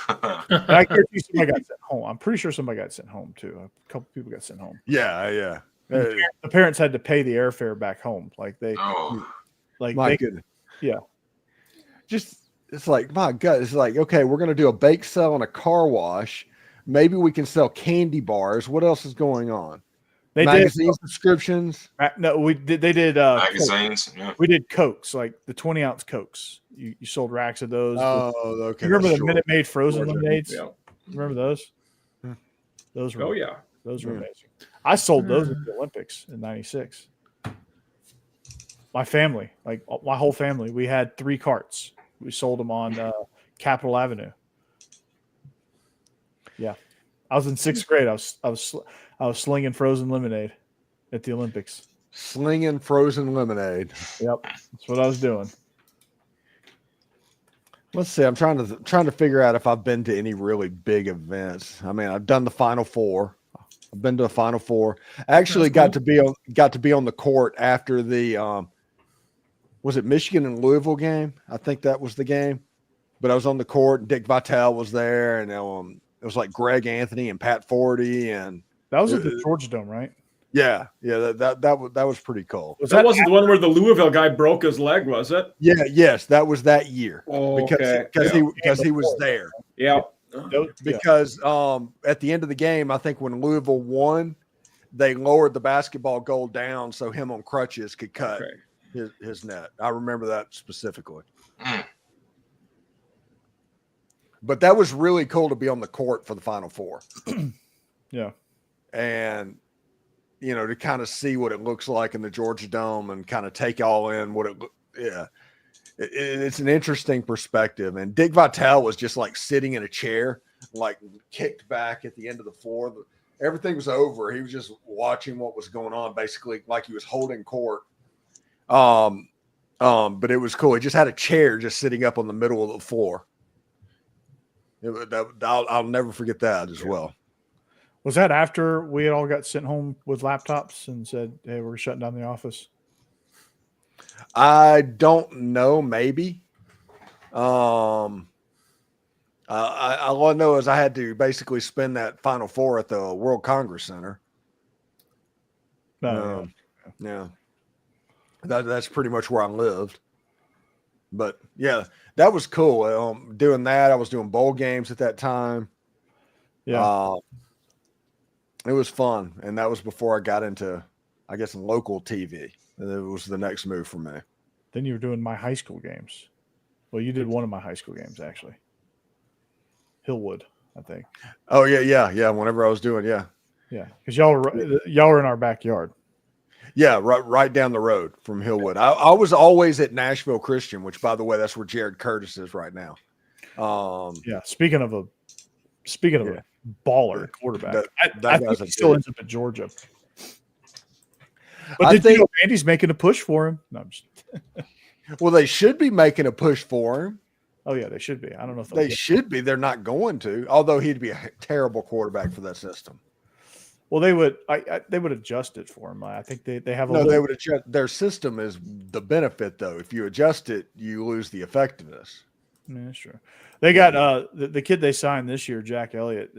And I guarantee somebody got sent home. I'm pretty sure somebody got sent home too. A couple people got sent home. Yeah. The parents had to pay the airfare back home. Like they, my goodness. Yeah. It's like, my God, it's like, okay, we're going to do a bake sale and a car wash. Maybe we can sell candy bars. What else is going on? Magazine subscriptions. No, we did. They did magazines. Yeah. We did Cokes, like the 20-ounce Cokes. You sold racks of those. Oh, okay. You remember the Minute Maid frozen lemonades? Yeah. Remember those? Those were. Oh yeah. Those were amazing. I sold those at the Olympics in '96. My family, like my whole family, we had 3 carts. We sold them on Capitol Avenue. Yeah, I was in 6th grade. I was slinging frozen lemonade at the Olympics. Slinging frozen lemonade. Yep, that's what I was doing. Let's see. I'm trying to figure out if I've been to any really big events. I mean, I've done the Final Four. I've been to the Final Four. I actually got to be on the court after the was it Michigan and Louisville game? I think that was the game. But I was on the court, and Dick Vitale was there, and it was like Greg Anthony and Pat Forty, and that was at the Georgia Dome, right? Yeah, that was pretty cool. That wasn't the one where the Louisville guy broke his leg, was it? Yeah, yes, that was that year. Oh, because he was there. Yeah. Because at the end of the game, I think when Louisville won, they lowered the basketball goal down so him on crutches could cut his net. I remember that specifically. But that was really cool to be on the court for the Final Four. Yeah. And to kind of see what it looks like in the Georgia Dome and kind of take all in what it's an interesting perspective. And Dick Vitale was just like sitting in a chair, like kicked back at the end of the floor. Everything was over. He was just watching what was going on, basically like he was holding court. But it was cool. He just had a chair just sitting up on the middle of the floor. I'll never forget that as well. Was that after we had all got sent home with laptops and said, "Hey, we're shutting down the office"? I don't know. Maybe. All I know is I had to basically spend that Final Four at the World Congress Center. Yeah, that's pretty much where I lived. But yeah, that was cool. Doing that, I was doing bowl games at that time. Yeah. It was fun, and that was before I got into, I guess, local TV. And it was the next move for me. Then you were doing my high school games. Well, you did one of my high school games, actually. Hillwood, I think. Oh, yeah. Whenever I was doing, yeah. Yeah, because y'all were in our backyard. Yeah, right down the road from Hillwood. I was always at Nashville Christian, which, by the way, that's where Jared Curtis is right now. Yeah, speaking of a baller quarterback. I think he still ends up at Georgia. But did you know Andy's making a push for him? No, I'm just well, they should be making a push for him. Oh, yeah, they should be. I don't know if they should be. They're not going to, although he'd be a terrible quarterback for that system. Well, they would adjust it for him. I think they have they would adjust. Their system is the benefit, though. If you adjust it, you lose the effectiveness. Yeah, that's true. They got the kid they signed this year, Jack Elliott.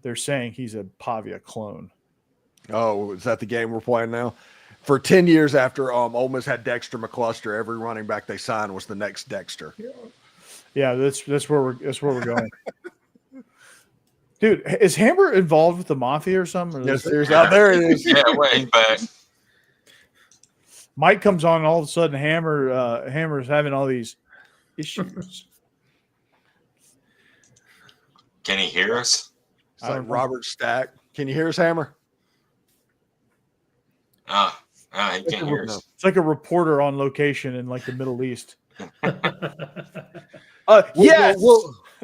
They're saying he's a Pavia clone. Oh, is that the game we're playing now? For 10 years after Ole Miss had Dexter McCluster, every running back they signed was the next Dexter. Yeah, that's where we're going. Dude, is Hammer involved with the mafia or something? Yes, there it is. Yeah, well, he's back. Mike comes on, and all of a sudden, Hammer's having all these issues. Can he hear us? It's like Robert Stack. Can you hear us, Hammer? He can't hear us. It's like a reporter on location in like the Middle East. Yes.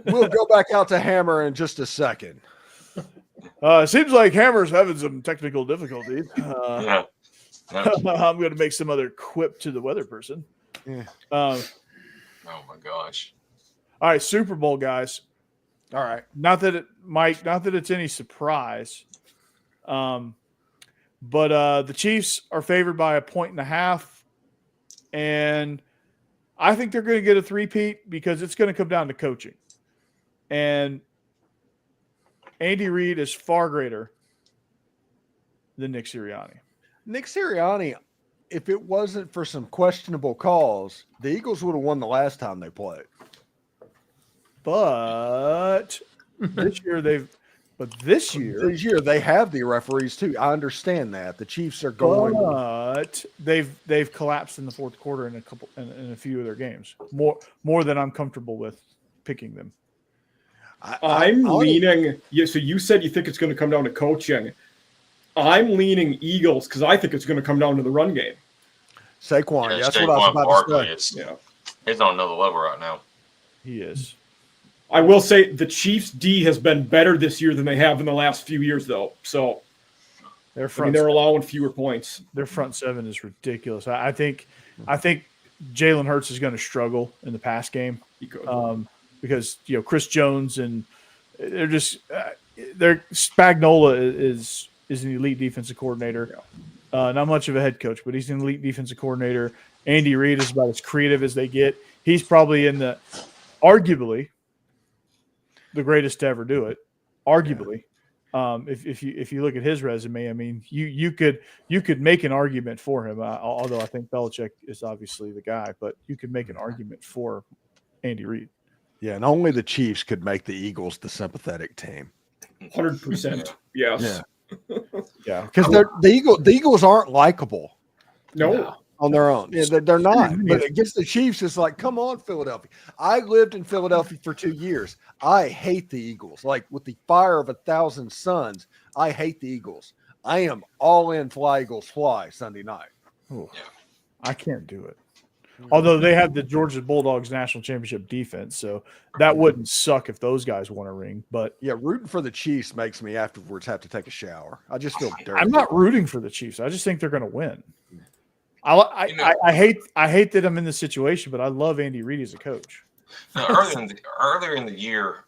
We'll go back out to Hammer in just a second. It seems like Hammer's having some technical difficulties. Yeah. I'm going to make some other quip to the weather person. Yeah. Oh my gosh! All right, Super Bowl guys. All right. Not that it's any surprise, but the Chiefs are favored by 1.5, and I think they're going to get a three-peat because it's going to come down to coaching. And Andy Reid is far greater than Nick Sirianni. Nick Sirianni, if it wasn't for some questionable calls, the Eagles would have won the last time they played. But this year they have the referees too. I understand that the Chiefs are going, but they've collapsed in the fourth quarter in a few of their games. More than I'm comfortable with picking them. I'm leaning. Yeah, so you said you think it's going to come down to coaching. I'm leaning Eagles because I think it's going to come down to the run game. Saquon, that's what I was about to say. He's on another level right now. He is. I will say the Chiefs' D has been better this year than they have in the last few years, though. So They're allowing fewer points. Their front seven is ridiculous. I think Jalen Hurts is going to struggle in the pass game because Chris Jones and they're just Spagnuolo is an elite defensive coordinator. Not much of a head coach, but he's an elite defensive coordinator. Andy Reid is about as creative as they get. He's probably arguably the greatest to ever do it. Arguably, if you look at his resume, I mean, you could make an argument for him. Although I think Belichick is obviously the guy, but you could make an argument for Andy Reid. Yeah, and only the Chiefs could make the Eagles the sympathetic team. 100%. Yes. Yeah, because the Eagles aren't likable. No. On their own. Yeah, they're not. But against the Chiefs, it's like, come on, Philadelphia. I lived in Philadelphia for 2 years. I hate the Eagles. Like with the fire of 1,000 suns, I hate the Eagles. I am all in Fly Eagles Fly Sunday night. Oh, I can't do it. Although they have the Georgia Bulldogs national championship defense, so that wouldn't suck if those guys won a ring. But yeah, rooting for the Chiefs makes me afterwards have to take a shower. I just feel dirty. I'm not rooting for the Chiefs. I just think they're going to win. I hate that I'm in this situation, but I love Andy Reid as a coach. Now, earlier in the year,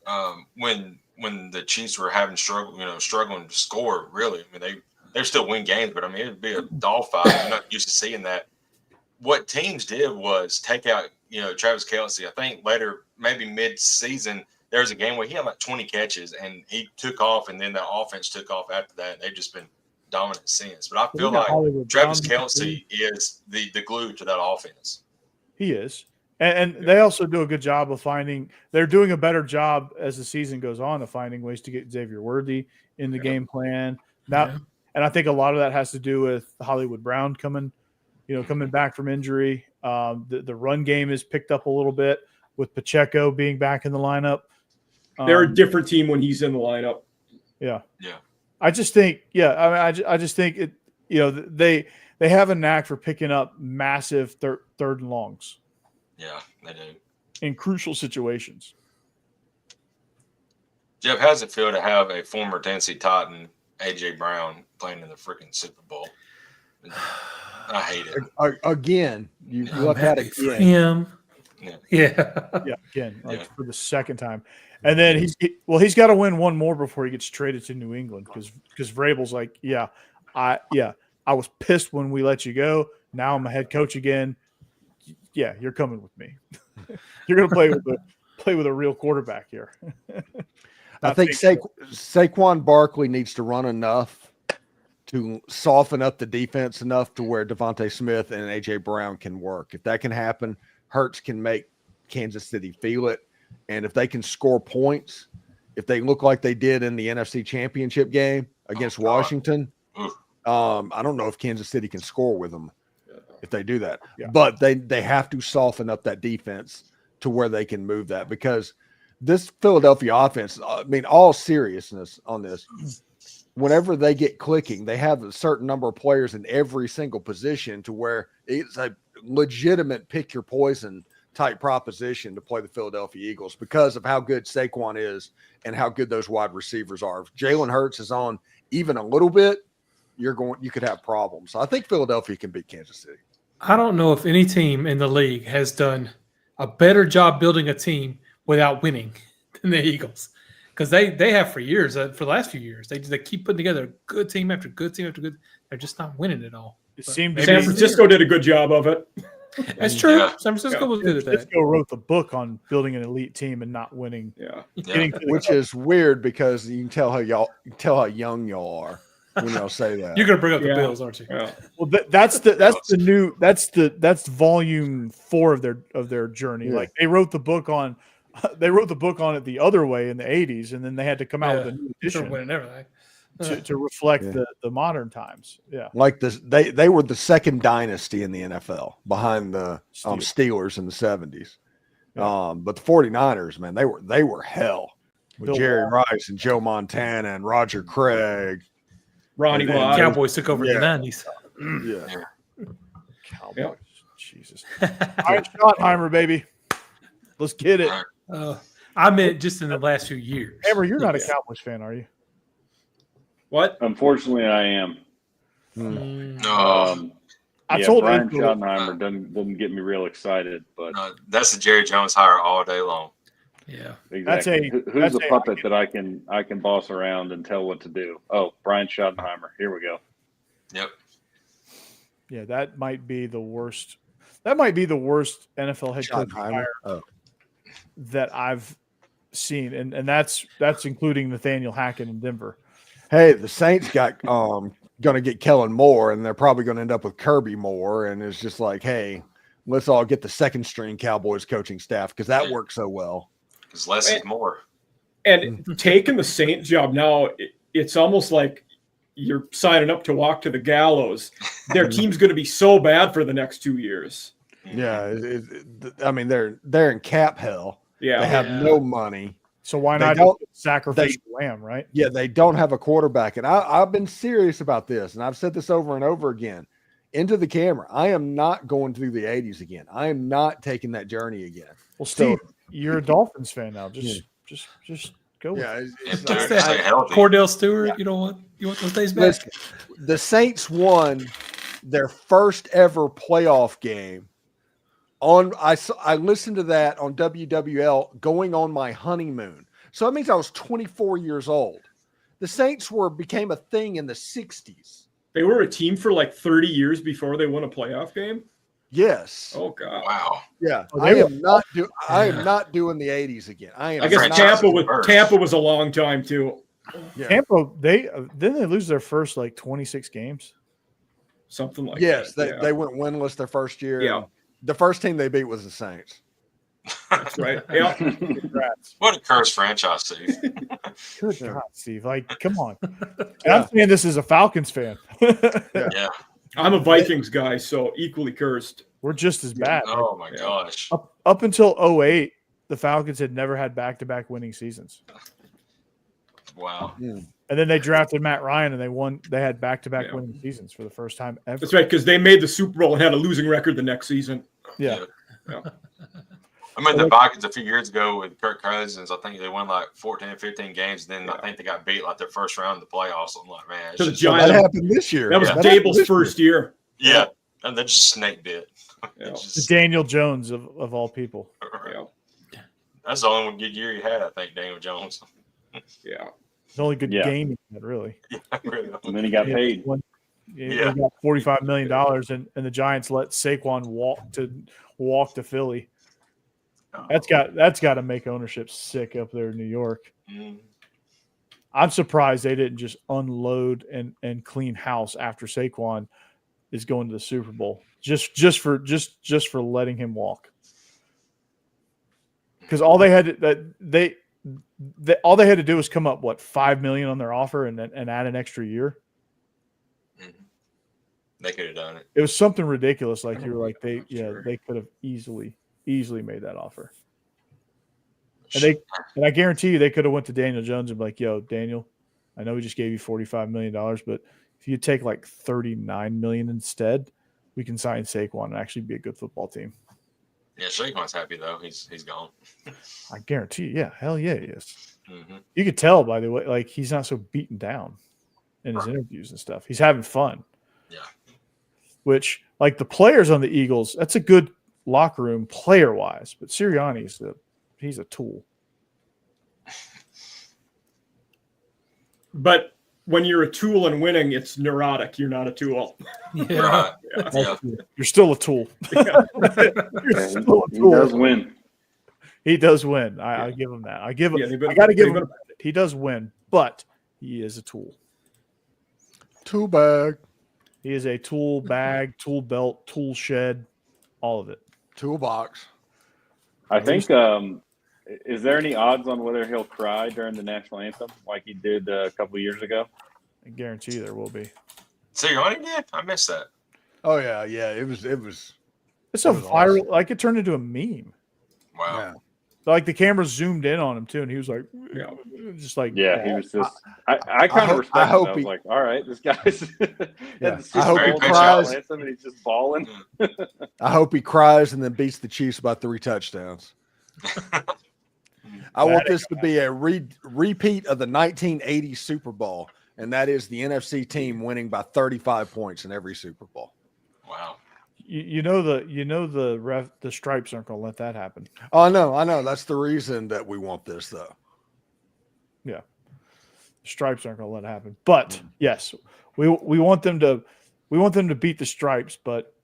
when the Chiefs were having struggling to score, really, I mean they still win games, but I mean it'd be a dogfight. You're not used to seeing that. What teams did was take out Travis Kelce. I think later, maybe mid-season, there was a game where he had like 20 catches and he took off, and then the offense took off after that. And they've just been dominant since. But I feel like Travis Kelce is the glue to that offense. He is. And they also do a good job of they're doing a better job as the season goes on of finding ways to get Xavier Worthy in the game plan. And I think a lot of that has to do with Hollywood Brown coming back from injury. The run game is picked up a little bit with Pacheco being back in the lineup. They're a different team when he's in the lineup. Yeah. Yeah. I just think, I just think it, they have a knack for picking up massive third and longs. Yeah, they do. In crucial situations. Jeff, how's it feel to have a former Tennessee Titan, A.J. Brown, playing in the freaking Super Bowl? I hate it. Again, you look at it for him. Yeah, again, for the second time. And then he's got to win one more before he gets traded to New England because Vrabel's like, I was pissed when we let you go. Now I'm a head coach again. Yeah, you're coming with me. You're going to play with a real quarterback here. I think Saquon Barkley needs to run enough to soften up the defense enough to where Devontae Smith and A.J. Brown can work. If that can happen, Hurts can make Kansas City feel it. And if they can score points, if they look like they did in the NFC Championship game against Washington, I don't know if Kansas City can score with them if they do that. Yeah. But they have to soften up that defense to where they can move that, because this Philadelphia offense, I mean, all seriousness on this, whenever they get clicking, they have a certain number of players in every single position to where it's a legitimate pick your poison type proposition to play the Philadelphia Eagles because of how good Saquon is and how good those wide receivers are. If Jalen Hurts is on even a little bit, you could have problems. So I think Philadelphia can beat Kansas City. I don't know if any team in the league has done a better job building a team without winning than the Eagles, because they have for years, for the last few years, they keep putting together good team after good team after good. They're just not winning it all. San Francisco did a good job of it. That's true. Yeah. San Francisco was good at that. San Francisco wrote the book on building an elite team and not winning. Which is weird because you can tell how young y'all are when y'all say that. You're gonna bring up the Bills, aren't you? Yeah. Well, that's volume 4 of their journey. Yeah. Like they wrote the book on it the other way in the 80s, and then they had to come out with a new edition winning everything. To reflect the modern times. Yeah. Like this, they were the second dynasty in the NFL behind the Steelers in the 70s. Yeah. But the 49ers, man, they were hell with Bill Jerry Rice and Joe Montana and Roger Craig. Ronnie Lott. Cowboys took over in the 90s. Yeah. Cowboys. Yep. Jesus. All right, Schottenheimer, baby. Let's get it. I meant just in the last few years. Amber, you're not a Cowboys fan, are you? What? Unfortunately, I am. No. I told Brian April, Schottenheimer doesn't get me real excited, but No, that's the Jerry Jones hire all day long. Yeah. exactly. Who's the puppet that I can boss around and tell what to do? Oh, Brian Schottenheimer. Here we go. Yep. Yeah, that might be the worst. That might be the worst NFL head coach hire that I've seen, and that's including Nathaniel Hackett in Denver. Hey, the Saints got going to get Kellen Moore, and they're probably going to end up with Kirby Moore, and it's just like, hey, let's all get the second string Cowboys coaching staff because that works so well. Because less is more. And taking the Saints job now, it's almost like you're signing up to walk to the gallows. Their team's going to be so bad for the next 2 years. Yeah, I mean they're in cap hell. Yeah, they have no money. So why not sacrifice the lamb, right? Yeah, they don't have a quarterback. And I've been serious about this, and I've said this over and over again. Into the camera, I am not going through the 80s again. I am not taking that journey again. Well, Steve, you're a Dolphins fan now. Just go with it. Cordell Stewart, you want those days back? Listen, the Saints won their first ever playoff game. I listened to that on WWL going on my honeymoon. So that means I was 24 years old. The Saints became a thing in the 60s. They were a team for like 30 years before they won a playoff game. Yes. Oh God. Wow. Yeah. I am not doing the 80s again. I guess Tampa was a long time too. Yeah. Tampa, didn't they lose their first like 26 games? Something like that. Yes, they went winless their first year. Yeah. The first team they beat was the Saints. That's right. Yeah. Congrats. What a cursed franchise, Steve. Good God, Steve. Like, come on. And I'm saying this as a Falcons fan. Yeah. I'm a Vikings guy, so equally cursed. We're just as bad. Oh my gosh. Up until 2008, the Falcons had never had back-to-back winning seasons. Wow. And then they drafted Matt Ryan, and they had back-to-back winning seasons for the first time ever. That's right, because they made the Super Bowl and had a losing record the next season. Yeah. I mean, the Vikings a few years ago with Kirk Cousins, I think they won like 14, 15 games. Then I think they got beat like their first round of the playoffs. I'm like, man. So the Giants, that happened this year. That was Dable's first year. Yeah. And they just snaked it. The Daniel Jones of all people. Yeah. That's the only good year he had, I think, Daniel Jones. Yeah. The only good game he had, really. Yeah, really. And then he got paid. He got $45 million, and the Giants let Saquon walk to Philly. That's got to make ownership sick up there in New York. I'm surprised they didn't just unload and clean house after Saquon is going to the Super Bowl just for letting him walk. Because all they had to do was come up $5 million on their offer and add an extra year. They could have done it. It was something ridiculous. Like you were like they could have easily made that offer. And I guarantee you they could have went to Daniel Jones and be like, yo, Daniel, I know we just gave you $45 million, but if you take like $39 million instead, we can sign Saquon and actually be a good football team. Yeah, Saquon's happy though. He's gone. I guarantee you. Yeah, hell yeah, he is. Mm-hmm. You could tell by the way, like he's not so beaten down in his interviews and stuff. He's having fun. Yeah. Which, like the players on the Eagles, that's a good locker room player-wise, but Sirianni's he's a tool. But when you're a tool and winning, it's neurotic. You're not a tool. Yeah. Yeah. You're still a tool. You're still a tool. He does win. He does win. I give him that. I got to give him. He does win, but he is a tool. Tool bag. He is a tool bag, tool belt, tool shed, all of it. Toolbox. I think. Is there any odds on whether he'll cry during the national anthem like he did a couple of years ago? I guarantee there will be. So you're on it again? I missed that. Oh yeah. It was. It's a viral. Awesome. Like it turned into a meme. Wow. Yeah. Like the camera zoomed in on him too, and he was like, just like, he was just. I kind of respect him. I was like, all right, this guy's. I hope he cries. And he's just balling. I hope he cries and then beats the Chiefs by 3 touchdowns. I want this to be a repeat of the 1980 Super Bowl. and that is the NFC team winning by 35 points in every Super Bowl. Wow. You know the stripes aren't going to let that happen. Oh, I know. That's the reason that we want this, though. Yeah, the stripes aren't going to let it happen. But yes, we want them to beat the stripes. But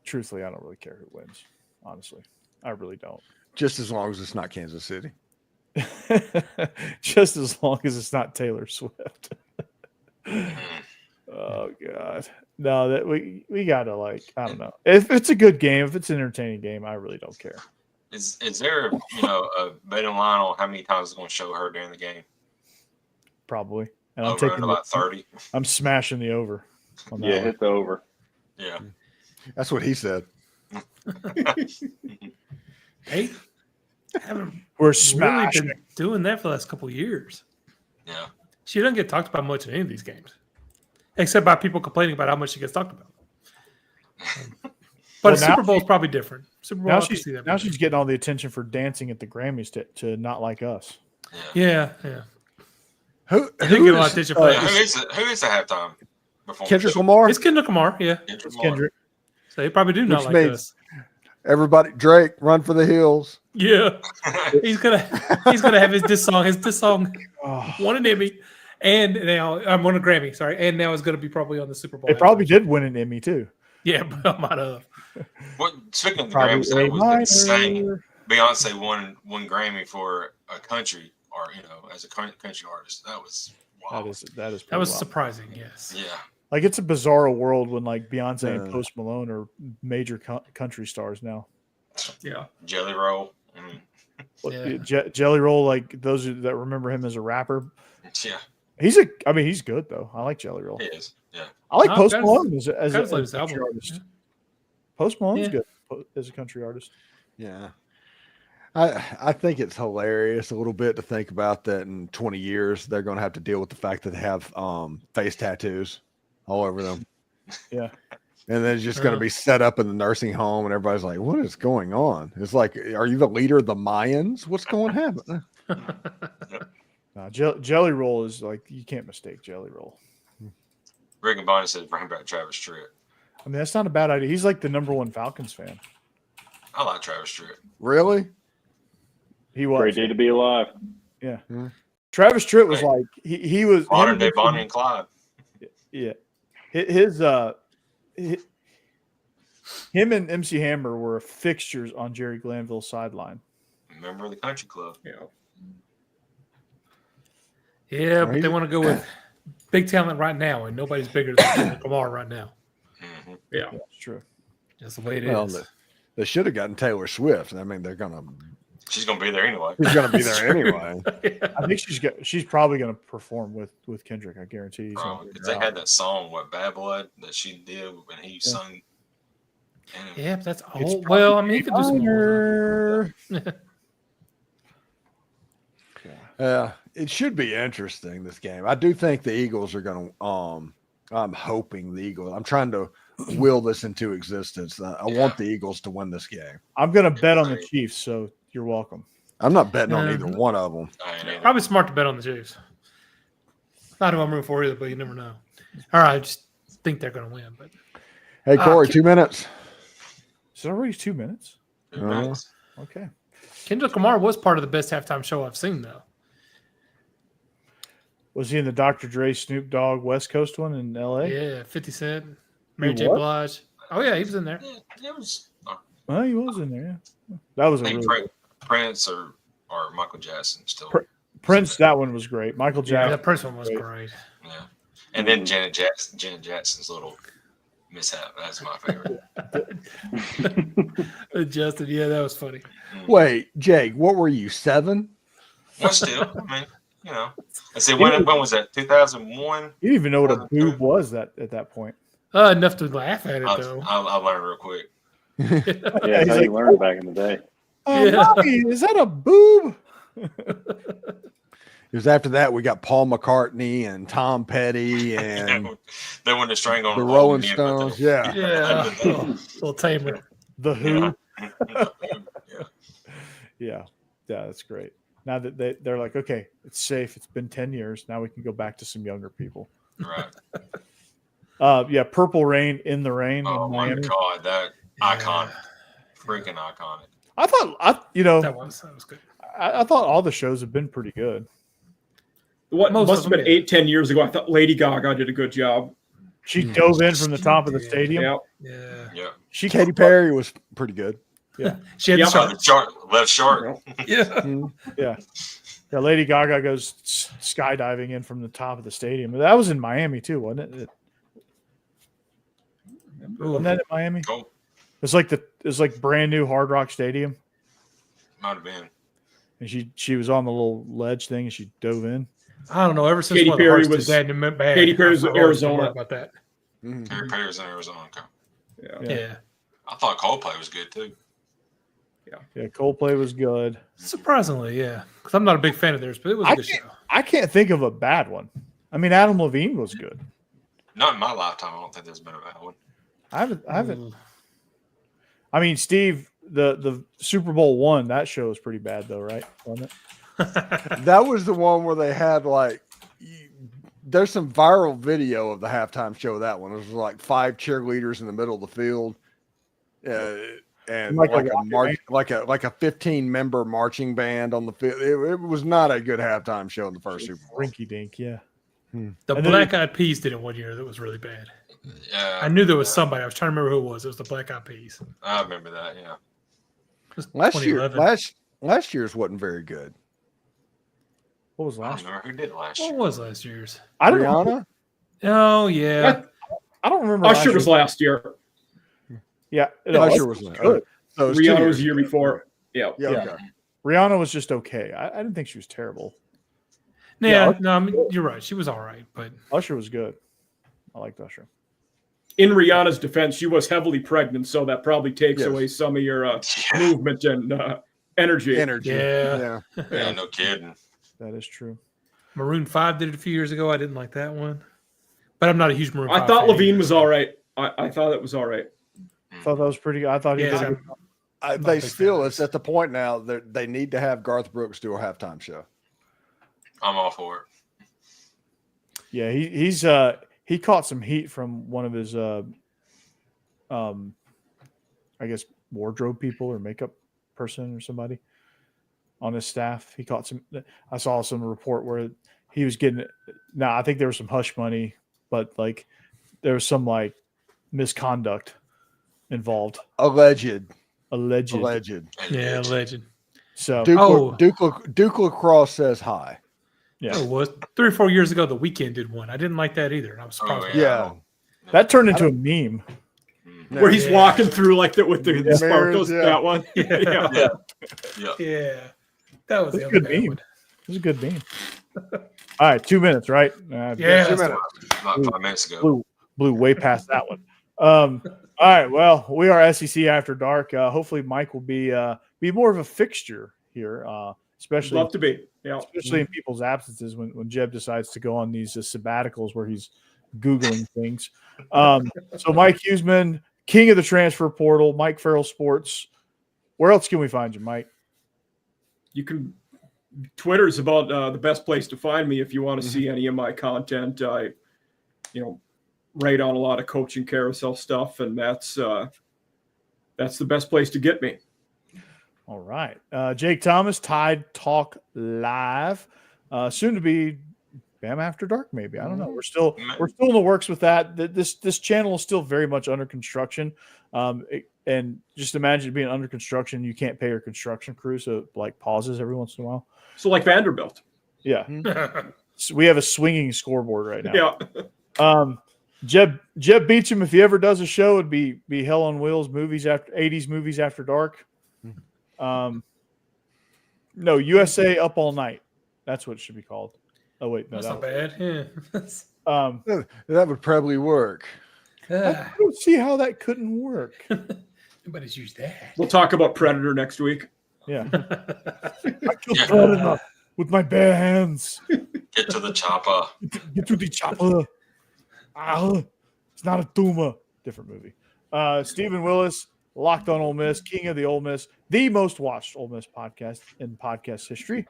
truthfully, I don't really care who wins. Honestly, I really don't. Just as long as it's not Kansas City. Just as long as it's not Taylor Swift. Oh God. No, that we gotta I don't know. If it's a good game, if it's an entertaining game, I really don't care. Is there a betting line on how many times it's going to show her during the game? Probably. And I'm Over taking about 30. I'm smashing the over. On that Yeah, one. hit the over. Yeah. That's what he said. Hey, haven't We're really smashing. been doing that for the last couple of years. Yeah. She doesn't get talked about much in any of these games, except by people complaining about how much she gets talked about. But Well, a Super Bowl is probably different. Super Bowl, Now I can she's see that. now she's getting all the attention for dancing at the Grammys to not like us. Yeah. Who I didn't get a lot of attention for Who that. is the halftime performance? Kendrick Lamar? It's Kendrick Lamar, yeah. It's Kendrick. So they probably do not Which like means- us. Everybody, Drake, run for the hills. Yeah, he's gonna have his diss song Oh, won an Emmy, and now I'm won a Grammy. Sorry, and now it's gonna be probably on the Super Bowl. they probably did win an Emmy too. Yeah, but I might have. What, speaking of the Probably Grammys, that a was insane. minor. Beyonce won Grammy for a country, or as a country artist. That was wow. That is That was pretty wild. surprising. Yes. Yeah. Like it's a bizarre world when Beyonce and Yeah. Post Malone are major country stars now. Yeah. Jelly Roll. Yeah. Jelly Roll, those that remember him as a rapper, Yeah, he's good though. I like Jelly Roll. he is. Yeah. I like No, Post I've got Malone as a got his latest country album. artist. Yeah. Post Malone's Yeah. good as a country artist. Yeah. I think it's hilarious a little bit to think about that in 20 years they're going to have to deal with the fact that they have face tattoos all over them. Yeah. And then it's just going to be set up in the nursing home and everybody's like, what is going on? It's like, are you the leader of the Mayans? What's going to happen? Jelly Roll is you can't mistake Jelly Roll. Rick and Bonnie said bring back Travis Tritt. I mean, that's not a bad idea. He's the #1 Falcons fan. I like Travis Tritt. Really? He was. Great day to be alive. Yeah. Hmm. Travis Tritt was he was Modern day Bonnie and Clyde. Yeah. Him and MC Hammer were fixtures on Jerry Glanville's sideline. Member of the country club. Yeah. Yeah, but they want to go with big talent right now, and nobody's bigger than Lamar right now. Mm-hmm. Yeah. That's true. That's the way it is. Well, they should have gotten Taylor Swift. I mean, She's gonna be there anyway. she's going to be there anyway. I think she's probably going to perform with Kendrick. I guarantee. Because they had that song, Bad Blood, that she did when he sung. And Yeah, but that's It's all. Well, I mean, he could do some more. Yeah, it should be interesting, this game. I do think the Eagles are going to I'm hoping the Eagles. I'm trying to will this into existence. I want the Eagles to win this game. I'm going to bet on the Chiefs, so you're welcome. I'm not betting on either one of them. I ain't either. Probably smart to bet on the Chiefs. Not who I'm rooting for either, but you never know. All right, I just think they're going to win. But Hey, Corey, 2 minutes. Is it already 2 minutes? 2 minutes. Okay. Kendrick Lamar was part of the best halftime show I've seen, though. Was he in the Dr. Dre Snoop Dogg West Coast one in L.A.? Yeah, 50 Cent, Mary He J. what? Blige. Oh, yeah, he was in there. Yeah, it was. Well, he was in there. Yeah. That was I a think really Prince or Michael Jackson still. Prince. That one was great. Michael Yeah, Jackson. that first one was great. Yeah. And then Janet Jackson's little mishap. That's my favorite. Justin, yeah, that was funny. Wait, Jake, what were you, 7? Well, still, I mean, I see. When was that? 2001. You didn't even know what a boob was at that point. Enough to laugh at it, though. I'll learn real quick. Yeah, that's how you learned back in the day. Yeah. Mommy, is that a boob? It was after that we got Paul McCartney and Tom Petty and They went to string on the Rolling Stones. Yeah. Yeah. Little tamer. The Who. Yeah. Yeah, that's great. Now that they're like, okay, it's safe. It's been 10 years. Now we can go back to some younger people. Right. Yeah, Purple Rain in the Rain. Oh in my Miami. God, that iconic, freaking iconic. I thought, that was good. I thought all the shows have been pretty good. What Most must of have been them, 8-10 years ago. I thought Lady Gaga did a good job. She dove in from the top of the stadium. Yeah. Yeah. Katy Perry was pretty good. Yeah. She had the shark. Left shark. Yeah. Yeah. Yeah. Lady Gaga goes skydiving in from the top of the stadium. That was in Miami too, wasn't it? Wasn't that in Miami? Cool. It's like brand new Hard Rock Stadium. Might have been. And she was on the little ledge thing and she dove in. I don't know. Ever since Katy one of the Perry Hearts was- did that, and it went bad. Katy Perry was I Arizona. worried about that. Katy Perry was in Arizona. Okay. Yeah. I thought Coldplay was good too. Yeah, Coldplay was good. Surprisingly, yeah. Because I'm not a big fan of theirs, but it was a good show. I can't think of a bad one. I mean, Adam Levine was good. Not in my lifetime. I don't think there's been a bad one. I haven't. I mean, Steve, the Super Bowl one, that show was pretty bad though, right? Wasn't it? That was the one where they had there's some viral video of the halftime show of that one. It was like 5 cheerleaders in the middle of the field. And Like like a 15-member marching band on the field. It was not a good halftime show in the first Super Bowl. Rinky dink, yeah. The And Black Eyed Peas did it one year that was really bad. Yeah. I knew there was somebody. I was trying to remember who it was. It was the Black Eyed Peas. I remember that. Yeah. It was Last 2011. last year's wasn't very good. What was I don't last year? remember who did it last What year. was last year's? I don't Rihanna? know. Oh, yeah. I don't remember. Usher was last year. Yeah, Usher was good. So it was 2 Rihanna years was the year ago. before. Yeah. Yeah, okay. Rihanna was just okay. I didn't think she was terrible. Yeah, no, I mean, you're right. She was all right, but Usher was good. I liked Usher. In Rihanna's defense, she was heavily pregnant, so that probably takes Yes. away some of your movement and energy. yeah. Yeah, no kidding. That is true. Maroon 5 did it a few years ago. I didn't like that one. But I'm not a huge Maroon 5 I thought fan. Levine was all right. I thought it was all right. I thought that was pretty good. I thought he did a good job. They big still, fan. it's at the point now that they need to have Garth Brooks do a halftime show. I'm all for it. Yeah, he caught some heat from one of his I guess wardrobe people or makeup person or somebody on his staff. He caught some. I saw some report where he was getting. Now I think there was some hush money, but like there was some like misconduct involved. Alleged. Yeah, legend. So Duke LaCrosse says hi. yeah, Oh, it was 3 or 4 years ago. The Weeknd did one. I didn't like that either. And I was surprised. Oh, by that. Yeah. that turned into a meme. Where he's walking through like that with the Mirrors, sparkles. yeah. That one. Yeah. Yeah, that was That's the a other good bad meme. one. It was a good meme. All right, 2 minutes, right? Yeah, 2 that's minutes. Not 5 minutes ago. blew way past that one. All right, well, we are SEC After Dark. Hopefully, Mike will be more of a fixture here, especially Love to be. Yeah. especially in people's absences when Jeb decides to go on these sabbaticals where he's Googling things. So Mike Huesmann, king of the transfer portal, Mike Farrell Sports. Where else can we find you, Mike? You can. Twitter's about the best place to find me if you want to see any of my content. I, write on a lot of coaching carousel stuff, and that's the best place to get me. All right. Jake Thomas, Tide Talk Live. Soon to be Bam After Dark, maybe. I don't know. We're still in the works with that. This channel is still very much under construction. And just imagine being under construction, you can't pay your construction crew, so it like pauses every once in a while. So like Vanderbilt. Yeah. So we have a swinging scoreboard right now. Yeah. Jeb Beecham, if he ever does a show, it'd be Hell on Wheels movies after 80s movies after dark. No, USA Up All Night. That's what it should be called. Oh wait, no, That's not bad. Yeah. That would probably work. I don't see how that couldn't work. Nobody's used that. We'll talk about Predator next week. Yeah. I killed Predator with my bare hands. Get to the chopper. Get to the chopper. It's not a tumor. Different movie. Stephen Willis, Locked on Ole Miss, king of the Ole Miss, the most watched Ole Miss podcast in podcast history.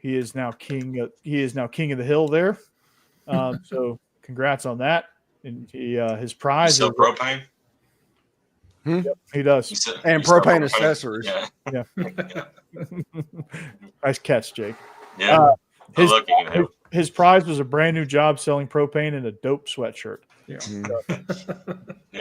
he is now king. He is now king of the hill there. So congrats on that. And his prize still is propane. Yep, he does. And propane accessories. Yeah. Nice catch, Jake. Yeah. His prize was a brand new job selling propane and a dope sweatshirt. Yeah.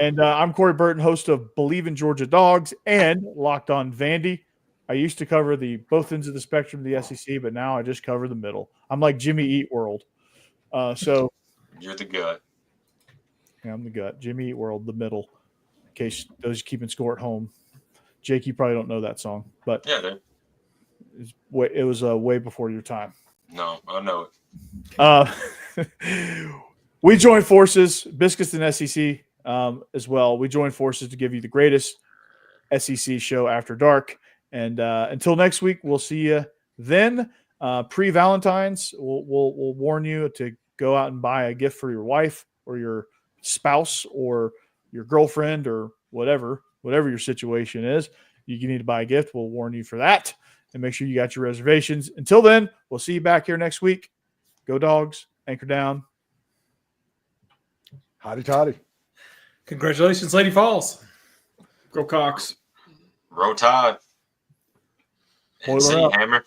And I'm Corey Burton, host of Believe in Georgia Dogs and Locked on Vandy. I used to cover both ends of the spectrum of the SEC, but now I just cover the middle. I'm like Jimmy Eat World. So you're the gut. Yeah, I'm the gut. Jimmy Eat World, the middle. In case those keeping score at home. Jake, you probably don't know that song, but yeah, dude. It was way before your time. No, I know it. We join forces, Biscuits and SEC as well. We join forces to give you the greatest SEC show after dark. And until next week, we'll see you then. Pre-Valentine's, we'll warn you to go out and buy a gift for your wife or your spouse or your girlfriend or whatever your situation is. You need to buy a gift. We'll warn you for that. And make sure you got your reservations. Until then, we'll see you back here next week. Go Dogs. Anchor down. Hotty toddy. Congratulations, Lady Falls. Go Cox. Roll Tide. Boiler up. Hammer.